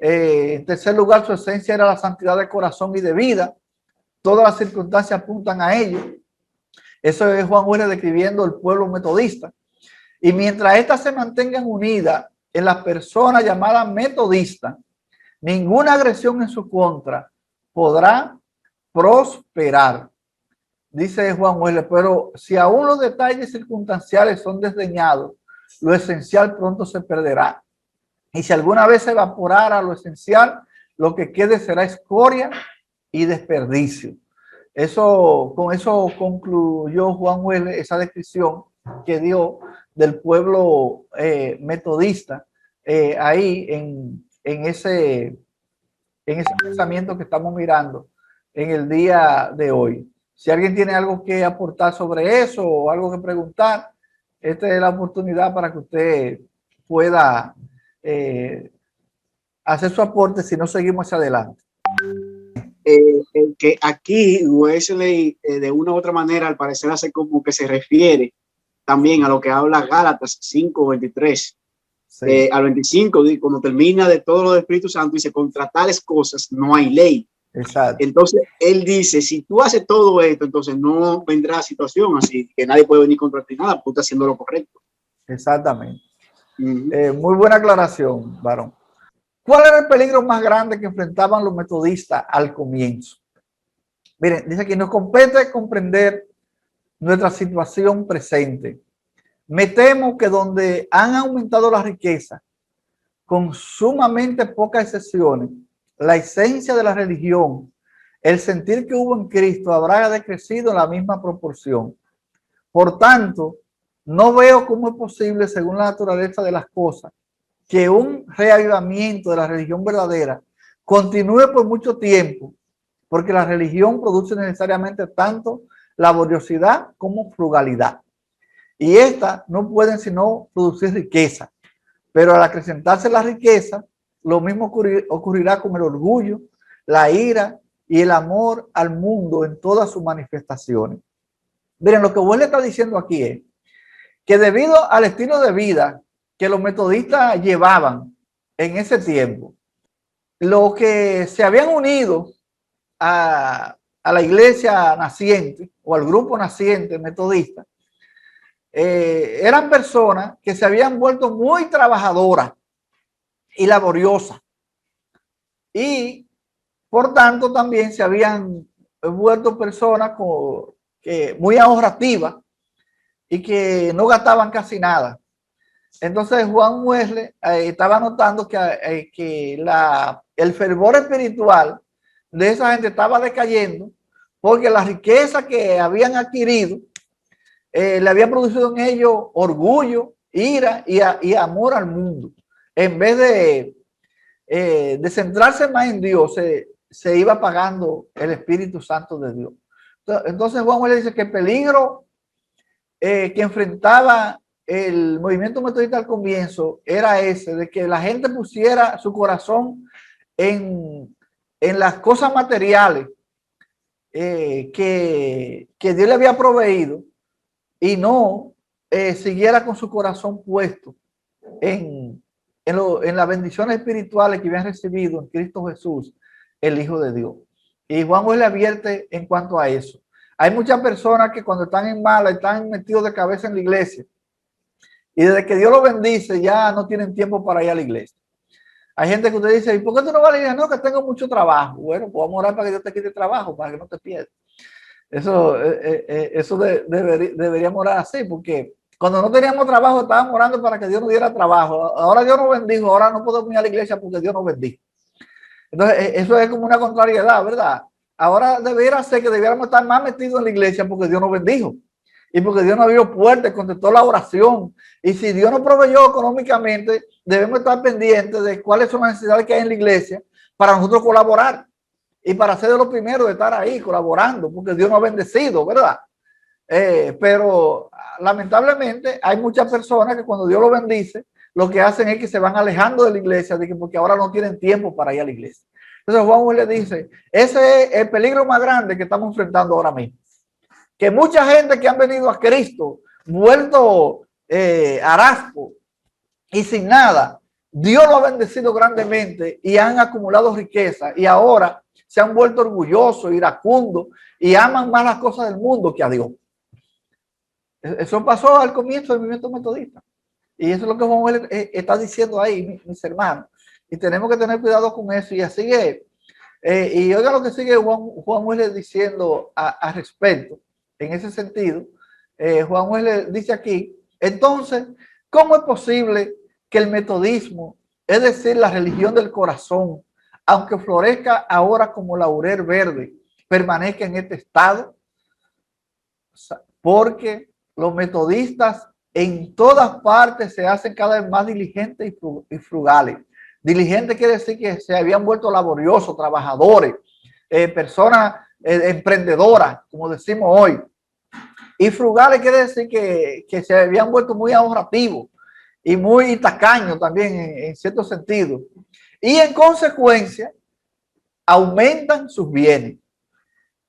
En tercer lugar, su esencia era la santidad de corazón y de vida. Todas las circunstancias apuntan a ello. Eso es Juan Wesley describiendo el pueblo metodista. Y mientras éstas se mantengan unidas en las personas llamadas metodistas, ninguna agresión en su contra podrá prosperar. Dice Juan Wesley, pero si aún los detalles circunstanciales son desdeñados, lo esencial pronto se perderá. Y si alguna vez se evaporara lo esencial, lo que quede será escoria y desperdicio. Con eso concluyó Juan Wesley esa descripción que dio del pueblo metodista ahí en ese pensamiento que estamos mirando en el día de hoy. Si alguien tiene algo que aportar sobre eso o algo que preguntar, esta es la oportunidad para que usted pueda hacer su aporte, si no seguimos hacia adelante. Que aquí Wesley de una u otra manera al parecer hace como que se refiere también a lo que habla Gálatas 5:23. Sí. Al 25, cuando termina de todo lo del Espíritu Santo, dice, contra tales cosas no hay ley. Exacto. Entonces, él dice, si tú haces todo esto, entonces no vendrá situación así, que nadie puede venir contra ti nada, porque tú estás haciendo lo correcto. Exactamente. Muy buena aclaración, varón. ¿Cuál era el peligro más grande que enfrentaban los metodistas al comienzo? Miren, dice que nos compete comprender nuestra situación presente. Me temo que donde han aumentado las riquezas, con sumamente pocas excepciones, la esencia de la religión, el sentir que hubo en Cristo habrá decrecido en la misma proporción. Por tanto, no veo cómo es posible, según la naturaleza de las cosas, que un reavivamiento de la religión verdadera continúe por mucho tiempo, porque la religión produce necesariamente tanto laboriosidad como frugalidad. Y estas no pueden sino producir riqueza. Pero al acrecentarse la riqueza, lo mismo ocurrirá con el orgullo, la ira y el amor al mundo en todas sus manifestaciones. Miren, lo que Wesley está diciendo aquí es que debido al estilo de vida que los metodistas llevaban en ese tiempo, los que se habían unido a la iglesia naciente o al grupo naciente metodista, eran personas que se habían vuelto muy trabajadoras y laboriosas, y por tanto también se habían vuelto personas muy ahorrativas y que no gastaban casi nada. Entonces Juan Wesley estaba notando que el fervor espiritual de esa gente estaba decayendo, porque la riqueza que habían adquirido le había producido en ellos orgullo, ira y amor al mundo. En vez de centrarse más en Dios, se iba apagando el Espíritu Santo de Dios. Entonces Juan Wesley dice que el peligro que enfrentaba el movimiento metodista al comienzo era ese, de que la gente pusiera su corazón en las cosas materiales que Dios le había proveído, y no siguiera con su corazón puesto en las bendiciones espirituales que habían recibido en Cristo Jesús, el Hijo de Dios. Y Juan Wesley advierte en cuanto a eso. Hay muchas personas que cuando están en mala, están metidos de cabeza en la iglesia, y desde que Dios los bendice ya no tienen tiempo para ir a la iglesia. Hay gente que usted dice, ¿y por qué tú no vas a la iglesia? No, que tengo mucho trabajo. Bueno, pues vamos a orar para que Dios te quite trabajo, para que no te pierdas. Eso deberíamos orar así, porque cuando no teníamos trabajo estábamos orando para que Dios nos diera trabajo. Ahora Dios nos bendijo, ahora no podemos ir a la iglesia porque Dios nos bendijo. Entonces, eso es como una contrariedad, ¿verdad? Ahora debería ser que debiéramos estar más metidos en la iglesia porque Dios nos bendijo y porque Dios nos abrió puertas, contestó la oración. Y si Dios nos proveyó económicamente, debemos estar pendientes de cuáles son las necesidades que hay en la iglesia para nosotros colaborar y para ser de los primeros de estar ahí colaborando, porque Dios nos ha bendecido, ¿verdad? Pero lamentablemente hay muchas personas que cuando Dios los bendice, lo que hacen es que se van alejando de la iglesia, porque ahora no tienen tiempo para ir a la iglesia. Entonces Juan le dice, ese es el peligro más grande que estamos enfrentando ahora mismo. Que mucha gente que han venido a Cristo, vuelto harasco y sin nada, Dios lo ha bendecido grandemente y han acumulado riqueza, y ahora se han vuelto orgullosos, iracundos, y aman más las cosas del mundo que a Dios. Eso pasó al comienzo del movimiento metodista. Y eso es lo que Juan Wesley está diciendo ahí, mis hermanos. Y tenemos que tener cuidado con eso. Y así es. Y oiga lo que sigue Juan Wesley diciendo al respecto. En ese sentido, Juan Wesley dice aquí, entonces, ¿cómo es posible que el metodismo, es decir, la religión del corazón, aunque florezca ahora como laurel verde, permanezca en este estado? Porque los metodistas en todas partes se hacen cada vez más diligentes y frugales. Diligentes quiere decir que se habían vuelto laboriosos, trabajadores, personas emprendedoras, como decimos hoy. Y frugales quiere decir que se habían vuelto muy ahorrativos y muy tacaños también en cierto sentido. Y en consecuencia, aumentan sus bienes.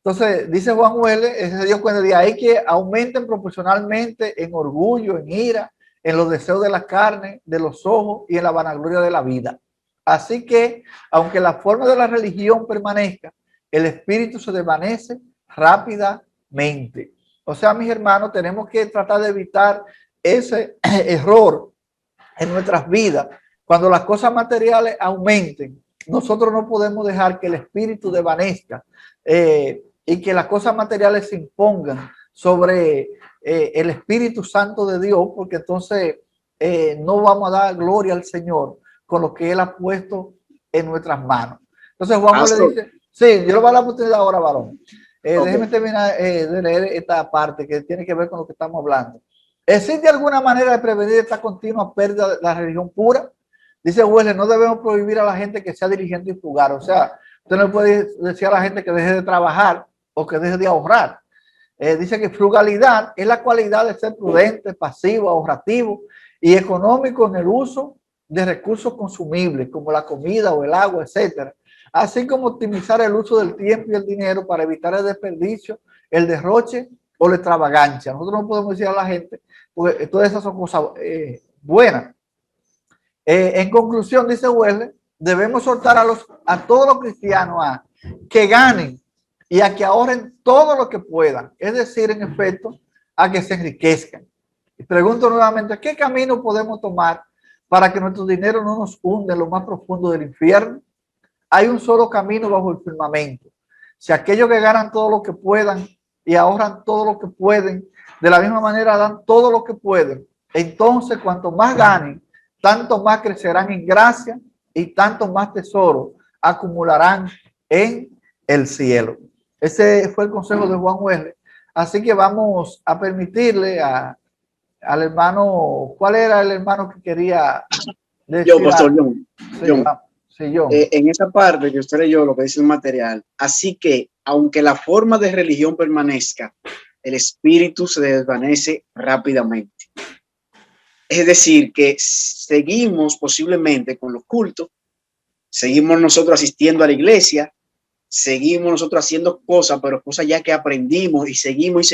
Entonces, dice Juan Wesley, se dio cuenta de ahí que aumenten proporcionalmente en orgullo, en ira, en los deseos de la carne, de los ojos y en la vanagloria de la vida. Así que, aunque la forma de la religión permanezca, el espíritu se desvanece rápidamente. O sea, mis hermanos, tenemos que tratar de evitar ese error en nuestras vidas. Cuando las cosas materiales aumenten, nosotros no podemos dejar que el espíritu desvanezca y que las cosas materiales se impongan sobre el Espíritu Santo de Dios, porque entonces no vamos a dar gloria al Señor con lo que Él ha puesto en nuestras manos. Entonces Juan le dice, sí, yo le voy a dar la oportunidad ahora, varón. Déjeme terminar de leer esta parte que tiene que ver con lo que estamos hablando. ¿Existe alguna manera de prevenir esta continua pérdida de la religión pura? Dice Wesley, no debemos prohibir a la gente que sea diligente y frugal. O sea, usted no puede decir a la gente que deje de trabajar o que deje de ahorrar. Dice que frugalidad es la cualidad de ser prudente, pasivo, ahorrativo y económico en el uso de recursos consumibles como la comida o el agua, etcétera. Así como optimizar el uso del tiempo y el dinero para evitar el desperdicio, el derroche o la extravagancia. Nosotros no podemos decir a la gente, porque todas esas son cosas buenas. En conclusión, dice Wesley, debemos soltar a todos los cristianos a que ganen y a que ahorren todo lo que puedan. Es decir, en efecto, a que se enriquezcan. Y pregunto nuevamente, ¿qué camino podemos tomar para que nuestro dinero no nos hunde en lo más profundo del infierno? Hay un solo camino bajo el firmamento. Si aquellos que ganan todo lo que puedan y ahorran todo lo que pueden, de la misma manera dan todo lo que pueden, entonces cuanto más ganen, tanto más crecerán en gracia y tanto más tesoro acumularán en el cielo. Ese fue el consejo de Juan Wesley. Así que vamos a permitirle al hermano, ¿cuál era el hermano que quería decir? Yo, Pastor John. Sí, John. En esa parte que usted leyó, lo que dice el material, así que, aunque la forma de religión permanezca, el espíritu se desvanece rápidamente. Es decir, que seguimos posiblemente con los cultos, seguimos nosotros asistiendo a la iglesia, seguimos nosotros haciendo cosas, pero cosas ya que aprendimos y seguimos,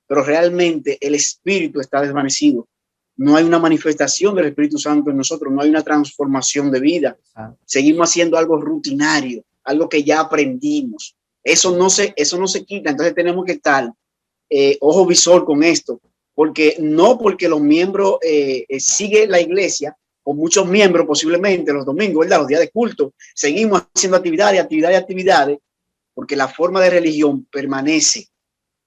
pero realmente el espíritu está desvanecido. No hay una manifestación del Espíritu Santo en nosotros, no hay una transformación de vida. Seguimos haciendo algo rutinario, algo que ya aprendimos. Eso no se quita, entonces tenemos que estar ojo visor con esto. Porque los miembros siguen la iglesia, con muchos miembros posiblemente los domingos, ¿verdad? Los días de culto, seguimos haciendo actividades, porque la forma de religión permanece,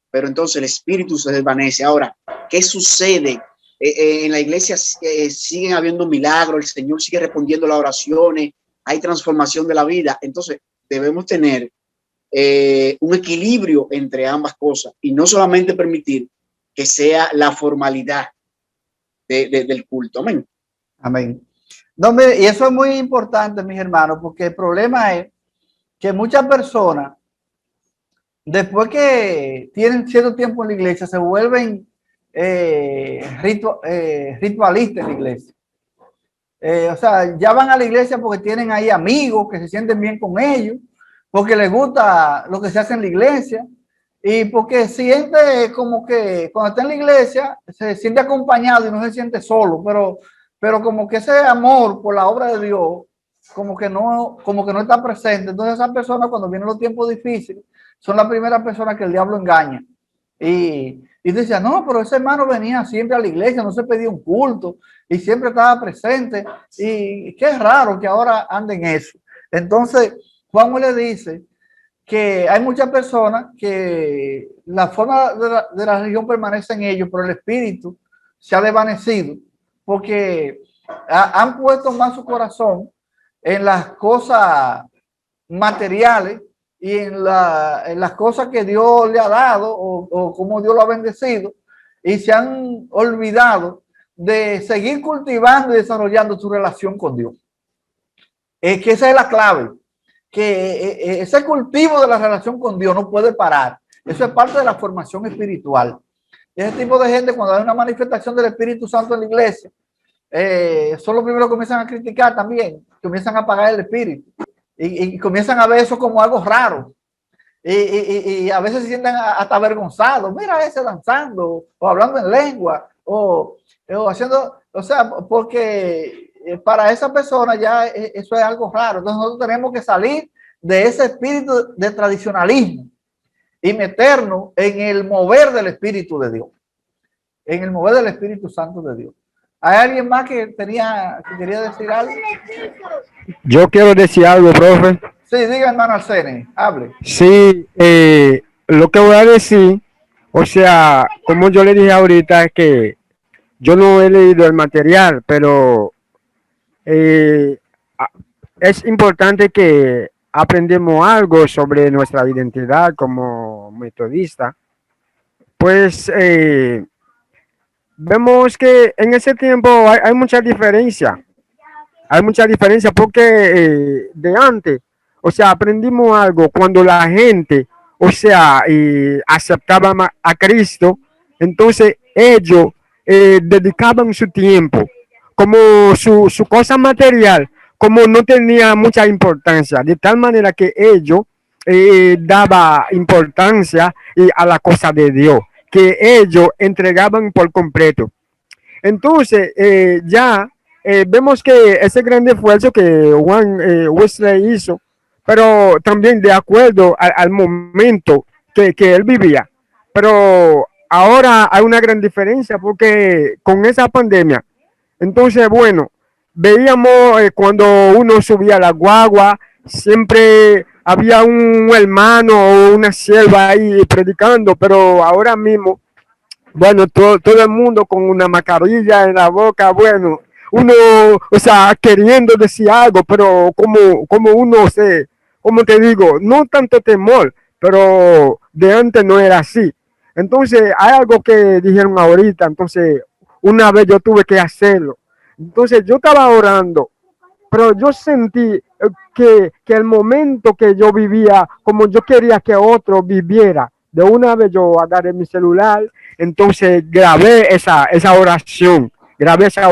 pero entonces el espíritu se desvanece. Ahora, ¿qué sucede? En la iglesia siguen habiendo milagros, el Señor sigue respondiendo las oraciones, hay transformación de la vida, entonces debemos tener un equilibrio entre ambas cosas y no solamente permitir que sea la formalidad del culto. Amén. Amén. No, mire, y eso es muy importante, mis hermanos, porque el problema es que muchas personas, después que tienen cierto tiempo en la iglesia, se vuelven ritualistas en la iglesia. O sea, ya van a la iglesia porque tienen ahí amigos que se sienten bien con ellos, porque les gusta lo que se hace en la iglesia. Y porque siente como que cuando está en la iglesia se siente acompañado y no se siente solo, pero como que ese amor por la obra de Dios como que no está presente. Entonces esas personas cuando vienen los tiempos difíciles son las primeras personas que el diablo engaña. Y decía, no, pero ese hermano venía siempre a la iglesia, no se pedía un culto y siempre estaba presente. Y qué raro que ahora anden eso. Entonces Juan le dice que hay muchas personas que la forma de la religión permanece en ellos, pero el espíritu se ha desvanecido porque han puesto más su corazón en las cosas materiales y en las cosas que Dios le ha dado o cómo Dios lo ha bendecido, y se han olvidado de seguir cultivando y desarrollando su relación con Dios. Que esa es la clave. Que ese cultivo de la relación con Dios no puede parar. Eso es parte de la formación espiritual. Ese tipo de gente, cuando hay una manifestación del Espíritu Santo en la iglesia, son los primeros que comienzan a criticar también, comienzan a apagar el espíritu y comienzan a ver eso como algo raro. y a veces se sienten hasta avergonzados. Mira ese danzando o hablando en lengua o haciendo, o sea, porque para esa persona ya eso es algo raro. Entonces nosotros tenemos que salir de ese espíritu de tradicionalismo y meternos en el mover del Espíritu de Dios, en el mover del Espíritu Santo de Dios. ¿Hay alguien más que quería decir algo? Yo quiero decir algo, profe. Sí, diga, hermano Arsene, hable. Sí, lo que voy a decir, o sea, como yo le dije ahorita, es que yo no he leído el material, pero es importante que aprendamos algo sobre nuestra identidad como metodista. Pues vemos que en ese tiempo hay mucha diferencia. Hay mucha diferencia porque de antes, o sea, aprendimos algo cuando la gente, o sea, aceptaba a Cristo, entonces ellos dedicaban su tiempo, como su cosa material, como no tenía mucha importancia, de tal manera que ellos daba importancia a la cosa de Dios, que ellos entregaban por completo. Entonces, ya vemos que ese gran esfuerzo que Juan Wesley hizo, pero también de acuerdo al momento que él vivía. Pero ahora hay una gran diferencia porque con esa pandemia, entonces, bueno, veíamos cuando uno subía a la guagua, siempre había un hermano o una sierva ahí predicando, pero ahora mismo, bueno, todo el mundo con una mascarilla en la boca, bueno, uno, o sea, queriendo decir algo, pero como uno como te digo, no tanto temor, pero de antes no era así. Entonces, hay algo que dijeron ahorita, entonces, una vez yo tuve que hacerlo. Entonces, yo estaba orando, pero yo sentí que el momento que yo vivía, como yo quería que otro viviera, de una vez yo agarré mi celular, entonces grabé esa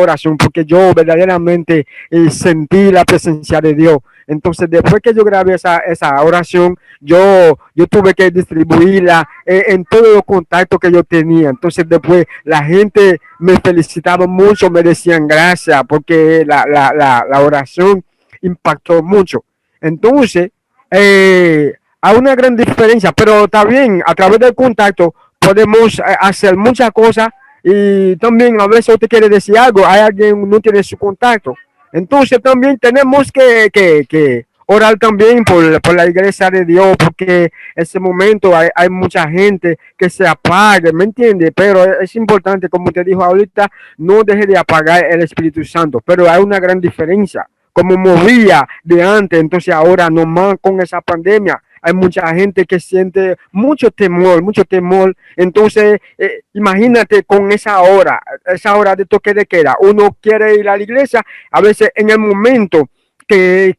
oración porque yo verdaderamente sentí la presencia de Dios. Entonces, después que yo grabé esa oración, yo tuve que distribuirla en todos los contactos que yo tenía. Entonces, después la gente me felicitaba mucho, me decían gracias, porque la oración impactó mucho. Entonces, hay una gran diferencia, pero también a través del contacto podemos hacer muchas cosas y también a veces usted quiere decir algo, hay alguien que no tiene su contacto. Entonces también tenemos que orar también por la iglesia de Dios, porque en ese momento hay mucha gente que se apaga, ¿me entiende? Pero es importante, como usted dijo ahorita, no deje de apagar el Espíritu Santo, pero hay una gran diferencia. Como movía de antes, entonces ahora nomás con esa pandemia hay mucha gente que siente mucho temor. Entonces, imagínate con esa hora de toque de queda. Uno quiere ir a la iglesia, a veces en el momento que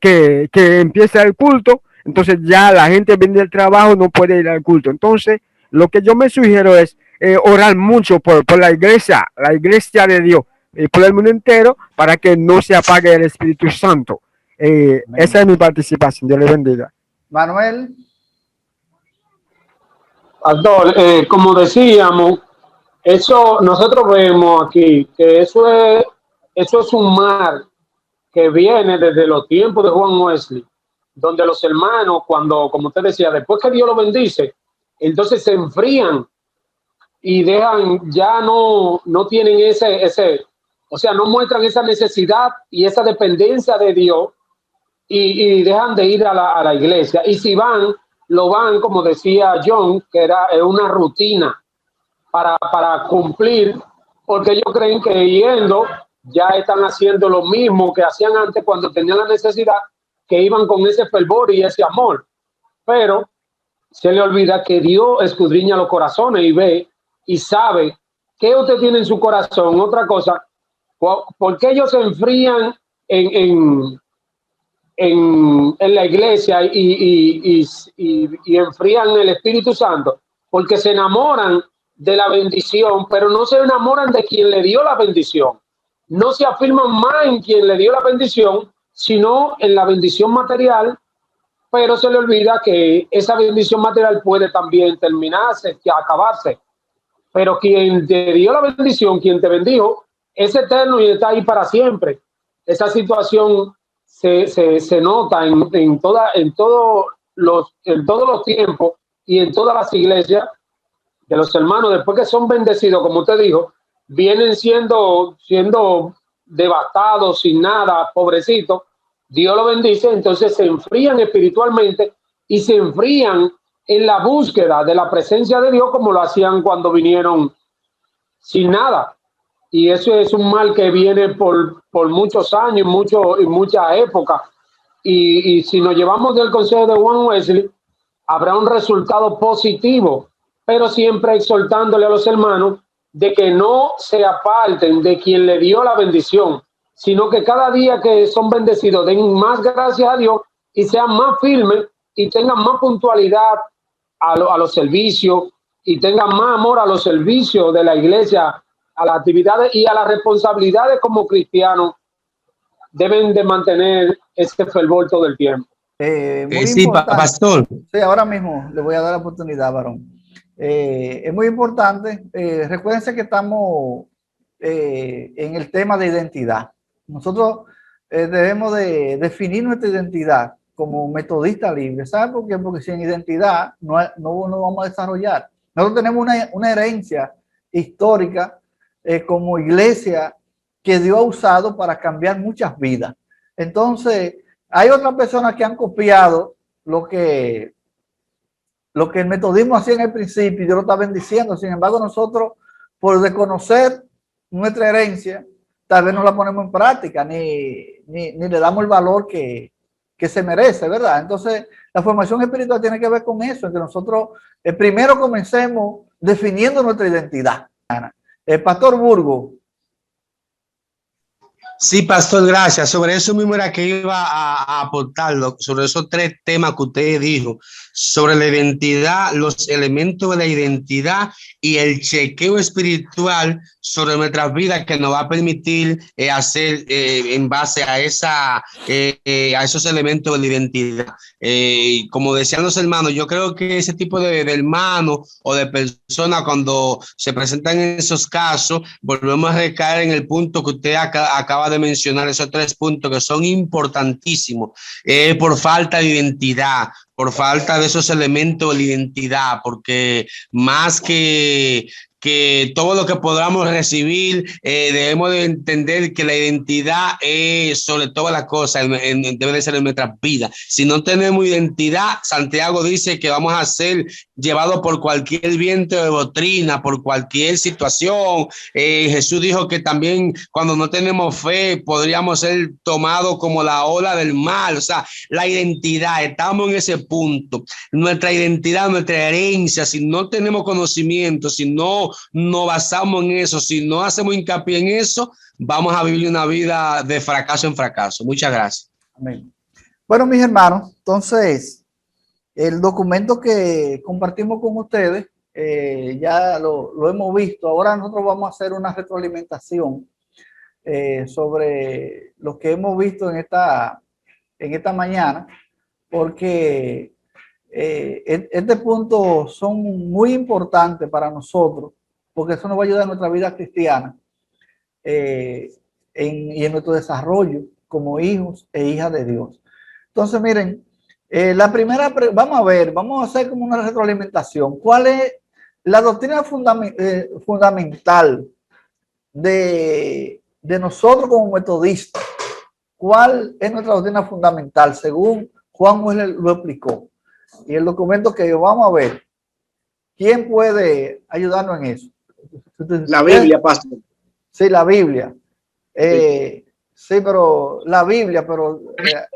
empieza el culto, entonces ya la gente viene del trabajo, no puede ir al culto. Entonces, lo que yo me sugiero es orar mucho por la iglesia de Dios, por el mundo entero, para que no se apague el Espíritu Santo. Esa es mi participación. Dios le bendiga. Manuel. Pastor, como decíamos, eso nosotros vemos aquí que eso es un mar que viene desde los tiempos de Juan Wesley, donde los hermanos, cuando, como usted decía, después que Dios lo bendice, entonces se enfrían y dejan, ya no tienen ese, o sea, no muestran esa necesidad y esa dependencia de Dios y dejan de ir a la iglesia. Y si van, lo van, como decía John, que era una rutina para cumplir, porque ellos creen que yendo ya están haciendo lo mismo que hacían antes cuando tenían la necesidad, que iban con ese fervor y ese amor. Pero se le olvida que Dios escudriña los corazones y ve y sabe qué usted tiene en su corazón. Otra cosa, ¿por qué ellos se enfrían en la iglesia y enfrían el Espíritu Santo? Porque se enamoran de la bendición, pero no se enamoran de quien le dio la bendición. No se afirman más en quien le dio la bendición, sino en la bendición material pero se le olvida que esa bendición material puede también terminarse, acabarse. Pero quien te dio la bendición, quien te bendijo, es eterno y está ahí para siempre. Esa situación se nota en todos los tiempos y en todas las iglesias de los hermanos. Después que son bendecidos, como usted dijo, vienen siendo devastados, sin nada, pobrecitos. Dios lo bendice, entonces se enfrían espiritualmente y se enfrían en la búsqueda de la presencia de Dios, como lo hacían cuando vinieron sin nada. Y eso es un mal que viene por muchos años y muchas épocas. Y si nos llevamos del consejo de Juan Wesley, habrá un resultado positivo, pero siempre exhortándole a los hermanos de que no se aparten de quien le dio la bendición, sino que cada día que son bendecidos den más gracias a Dios y sean más firmes y tengan más puntualidad a los servicios y tengan más amor a los servicios de la iglesia, a las actividades y a las responsabilidades como cristianos. Deben de mantener ese fervor todo el tiempo. Muy sí, pastor. Sí, ahora mismo le voy a dar la oportunidad, varón. Es muy importante. Recuérdense que estamos en el tema de identidad. Nosotros debemos de definir nuestra identidad como metodista libre. ¿Sabe por qué? Porque sin identidad no vamos a desarrollar. Nosotros tenemos una herencia histórica como iglesia que Dios ha usado para cambiar muchas vidas. Entonces, hay otras personas que han copiado lo que el metodismo hacía en el principio, yo lo estaba bendiciendo. Sin embargo, nosotros, por desconocer nuestra herencia, tal vez no la ponemos en práctica, ni le damos el valor que se merece, ¿verdad? Entonces, la formación espiritual tiene que ver con eso, en que nosotros primero comencemos definiendo nuestra identidad. El pastor Burgo. Sí, pastor, gracias. Sobre eso mismo era que iba a aportarlo, sobre esos tres temas que usted dijo, sobre la identidad, los elementos de la identidad y el chequeo espiritual sobre nuestras vidas que nos va a permitir hacer en base a esos elementos de la identidad. Como decían los hermanos, yo creo que ese tipo de hermanos o de personas, cuando se presentan en esos casos, volvemos a recaer en el punto que usted acaba de mencionar, esos tres puntos que son importantísimos, por falta de identidad, por falta de esos elementos de la identidad, porque más que todo lo que podamos recibir, debemos de entender que la identidad es sobre todas las cosas, debe de ser en nuestras vidas. Si no tenemos identidad, Santiago dice que vamos a ser llevados por cualquier viento de doctrina, por cualquier situación. Jesús dijo que también cuando no tenemos fe podríamos ser tomados como la ola del mar. O sea, la identidad, estamos en ese punto. Nuestra identidad, nuestra herencia, si no tenemos conocimiento, si no nos basamos en eso, si no hacemos hincapié en eso, vamos a vivir una vida de fracaso en fracaso. Muchas gracias. Amén. Bueno, mis hermanos, entonces, el documento que compartimos con ustedes, ya lo hemos visto. Ahora nosotros vamos a hacer una retroalimentación sobre lo que hemos visto en esta mañana, porque este punto son muy importantes para nosotros, porque eso nos va a ayudar en nuestra vida cristiana y en nuestro desarrollo como hijos e hijas de Dios. Entonces, miren, la primera, vamos a hacer como una retroalimentación. ¿Cuál es la doctrina fundamental de nosotros como metodistas? ¿Cuál es nuestra doctrina fundamental según Juan Wesley lo explicó? Y el documento que vamos a ver, ¿quién puede ayudarnos en eso? La Biblia, pastor. Sí, la Biblia. Sí, pero la Biblia, pero...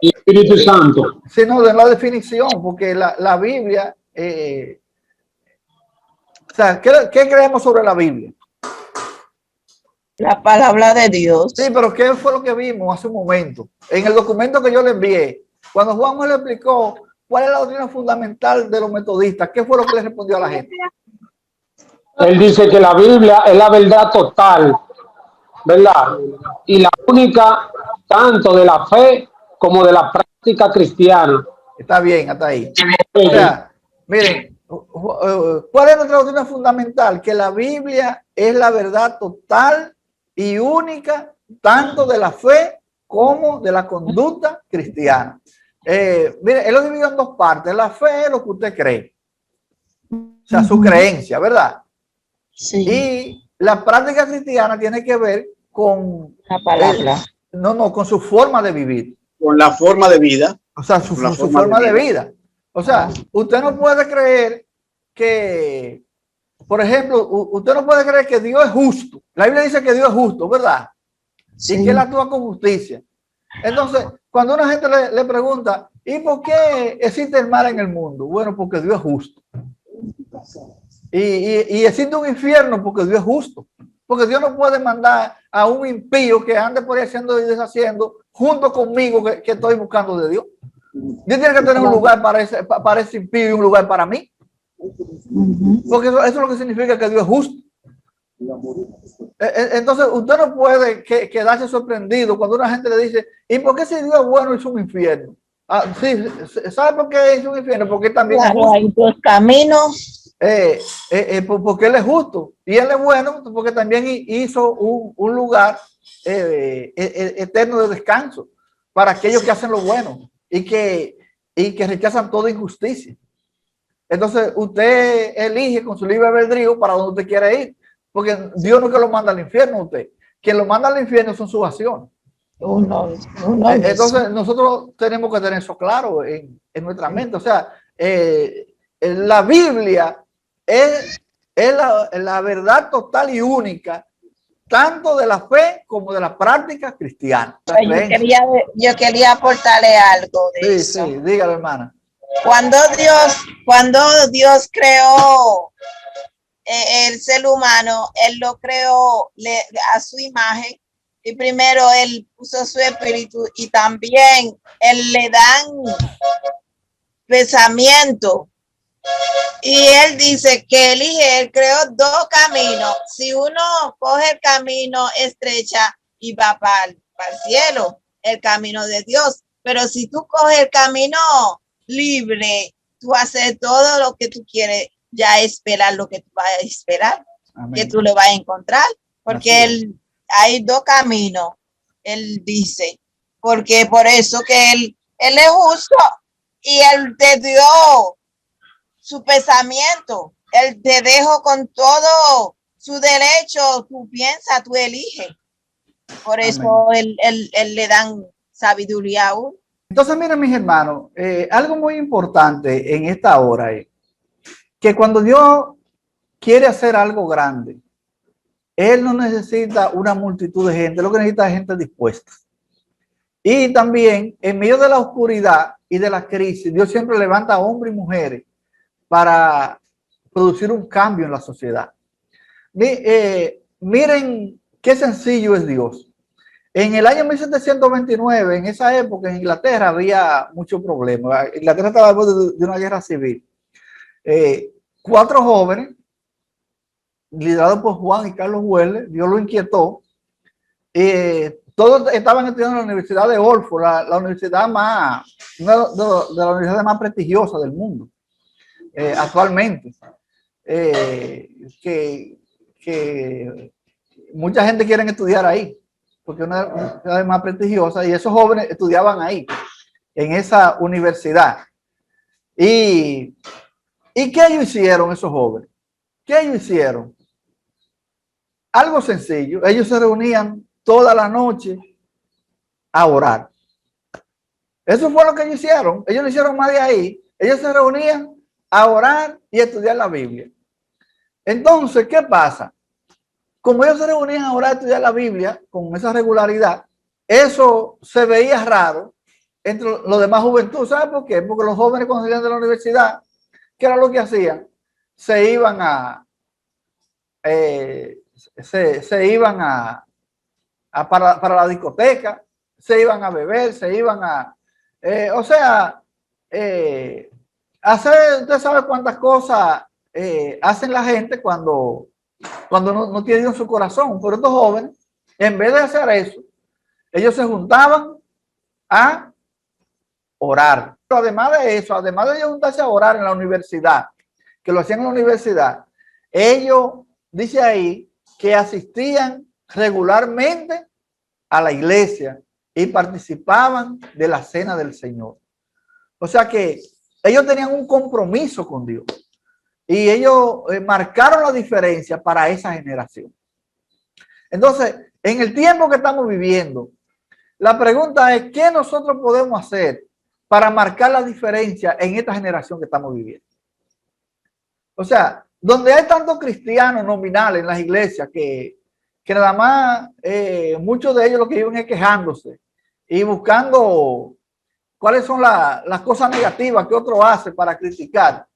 El Espíritu Santo. Sí, no, de la definición, porque la Biblia... o sea, ¿qué creemos sobre la Biblia? La palabra de Dios. Sí, pero ¿qué fue lo que vimos hace un momento? En el documento que yo le envié, cuando Juan me le explicó cuál es la doctrina fundamental de los metodistas, ¿qué fue lo que le respondió a la gente? Él dice que la Biblia es la verdad total, ¿verdad? Y la única, tanto de la fe como de la práctica cristiana. Está bien, hasta ahí. O sea, miren, ¿cuál es nuestra doctrina fundamental? Que la Biblia es la verdad total y única, tanto de la fe como de la conducta cristiana. Mire, él lo dividió en dos partes. La fe es lo que usted cree. O sea, su creencia, ¿verdad? Sí. Y la práctica cristiana tiene que ver con La palabra. con su forma de vivir. Con la forma de vida. O sea, su forma de vida. O sea, usted no puede creer que, por ejemplo, usted no puede creer que Dios es justo. La Biblia dice que Dios es justo, ¿verdad? Sí. Y que Él actúa con justicia. Entonces, cuando una gente le pregunta, ¿y por qué existe el mal en el mundo? Bueno, porque Dios es justo. Y existe un infierno porque Dios es justo. Porque Dios no puede mandar a un impío que ande por ahí haciendo y deshaciendo junto conmigo que estoy buscando de Dios. Dios tiene que tener un lugar para ese impío y un lugar para mí. Porque eso es lo que significa que Dios es justo. Entonces, usted no puede quedarse sorprendido cuando una gente le dice, ¿y por qué si Dios es bueno hizo un infierno? Sí, ¿sabe por qué hizo un infierno? Porque también es justo. Hay dos caminos. Porque Él es justo y Él es bueno porque también hizo un lugar eterno de descanso para aquellos que hacen lo bueno y que rechazan toda injusticia. Entonces usted elige con su libre albedrío para donde usted quiere ir, porque Dios no es que lo manda al infierno a usted, quien lo manda al infierno son sus acciones. Entonces nosotros tenemos que tener eso claro en nuestra mente. O sea, la Biblia es la verdad total y única, tanto de la fe como de la práctica cristiana. Yo quería aportarle algo de eso. Sí, dígalo, hermana. Cuando Dios creó el ser humano, Él lo creó a su imagen, y primero Él puso su espíritu y también Él le dan pensamiento. Y Él dice que Él creó dos caminos. Si uno coge el camino estrecha y va para el cielo, el camino de Dios. Pero si tú coges el camino libre, tú haces todo lo que tú quieres, ya esperar lo que tú vas a esperar. Amén. Que tú lo vas a encontrar. Porque hay dos caminos, Él dice. Porque por eso que Él es justo y Él te dio su pensamiento. Él te dejó con todo su derecho. Tú piensas, tú eliges. Por eso él le dan sabiduría aún. Entonces, miren, mis hermanos, algo muy importante en esta hora es que cuando Dios quiere hacer algo grande, Él no necesita una multitud de gente, lo que necesita es gente dispuesta. Y también, en medio de la oscuridad y de la crisis, Dios siempre levanta a hombres y mujeres para producir un cambio en la sociedad. Miren qué sencillo es Dios. En el año 1729, en esa época en Inglaterra había muchos problemas. Inglaterra estaba después de una guerra civil. 4 jóvenes, liderados por Juan y Carlos Wesley, Dios lo inquietó. Todos estaban estudiando en la Universidad de Oxford, la universidad una de las universidades más prestigiosas del mundo. Actualmente, que mucha gente quiere estudiar ahí, porque es una de las universidades más prestigiosas, y esos jóvenes estudiaban ahí, en esa universidad. ¿Y qué ellos hicieron, esos jóvenes? ¿Qué ellos hicieron? Algo sencillo, ellos se reunían toda la noche a orar. Eso fue lo que ellos hicieron. Ellos no hicieron más de ahí. Ellos se reunían a orar y a estudiar la Biblia. Entonces, ¿qué pasa? Como ellos se reunían a orar y a estudiar la Biblia con esa regularidad, eso se veía raro entre los demás juventud. ¿Sabe por qué? Porque los jóvenes cuando salían de la universidad, ¿qué era lo que hacían? Se iban para la discoteca, se iban a beber, se iban hacer, usted sabe cuántas cosas hacen la gente cuando no tiene Dios en su corazón. Pero estos jóvenes, en vez de hacer eso, ellos se juntaban a orar. Pero además de eso, además de ellos juntarse a orar en la universidad, que lo hacían en la universidad, ellos, dice ahí, que asistían regularmente a la iglesia y participaban de la cena del Señor. O sea que ellos tenían un compromiso con Dios y ellos marcaron la diferencia para esa generación. Entonces, en el tiempo que estamos viviendo, la pregunta es, ¿qué nosotros podemos hacer para marcar la diferencia en esta generación que estamos viviendo? O sea, donde hay tantos cristianos nominales en las iglesias que nada más muchos de ellos lo que viven es quejándose y buscando cuáles son las cosas negativas que otro hace para criticar.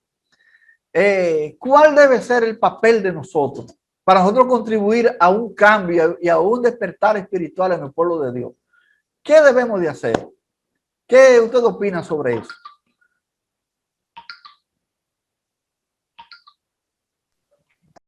¿Cuál debe ser el papel de nosotros para nosotros contribuir a un cambio y a un despertar espiritual en el pueblo de Dios? ¿Qué debemos de hacer? ¿Qué usted opina sobre eso?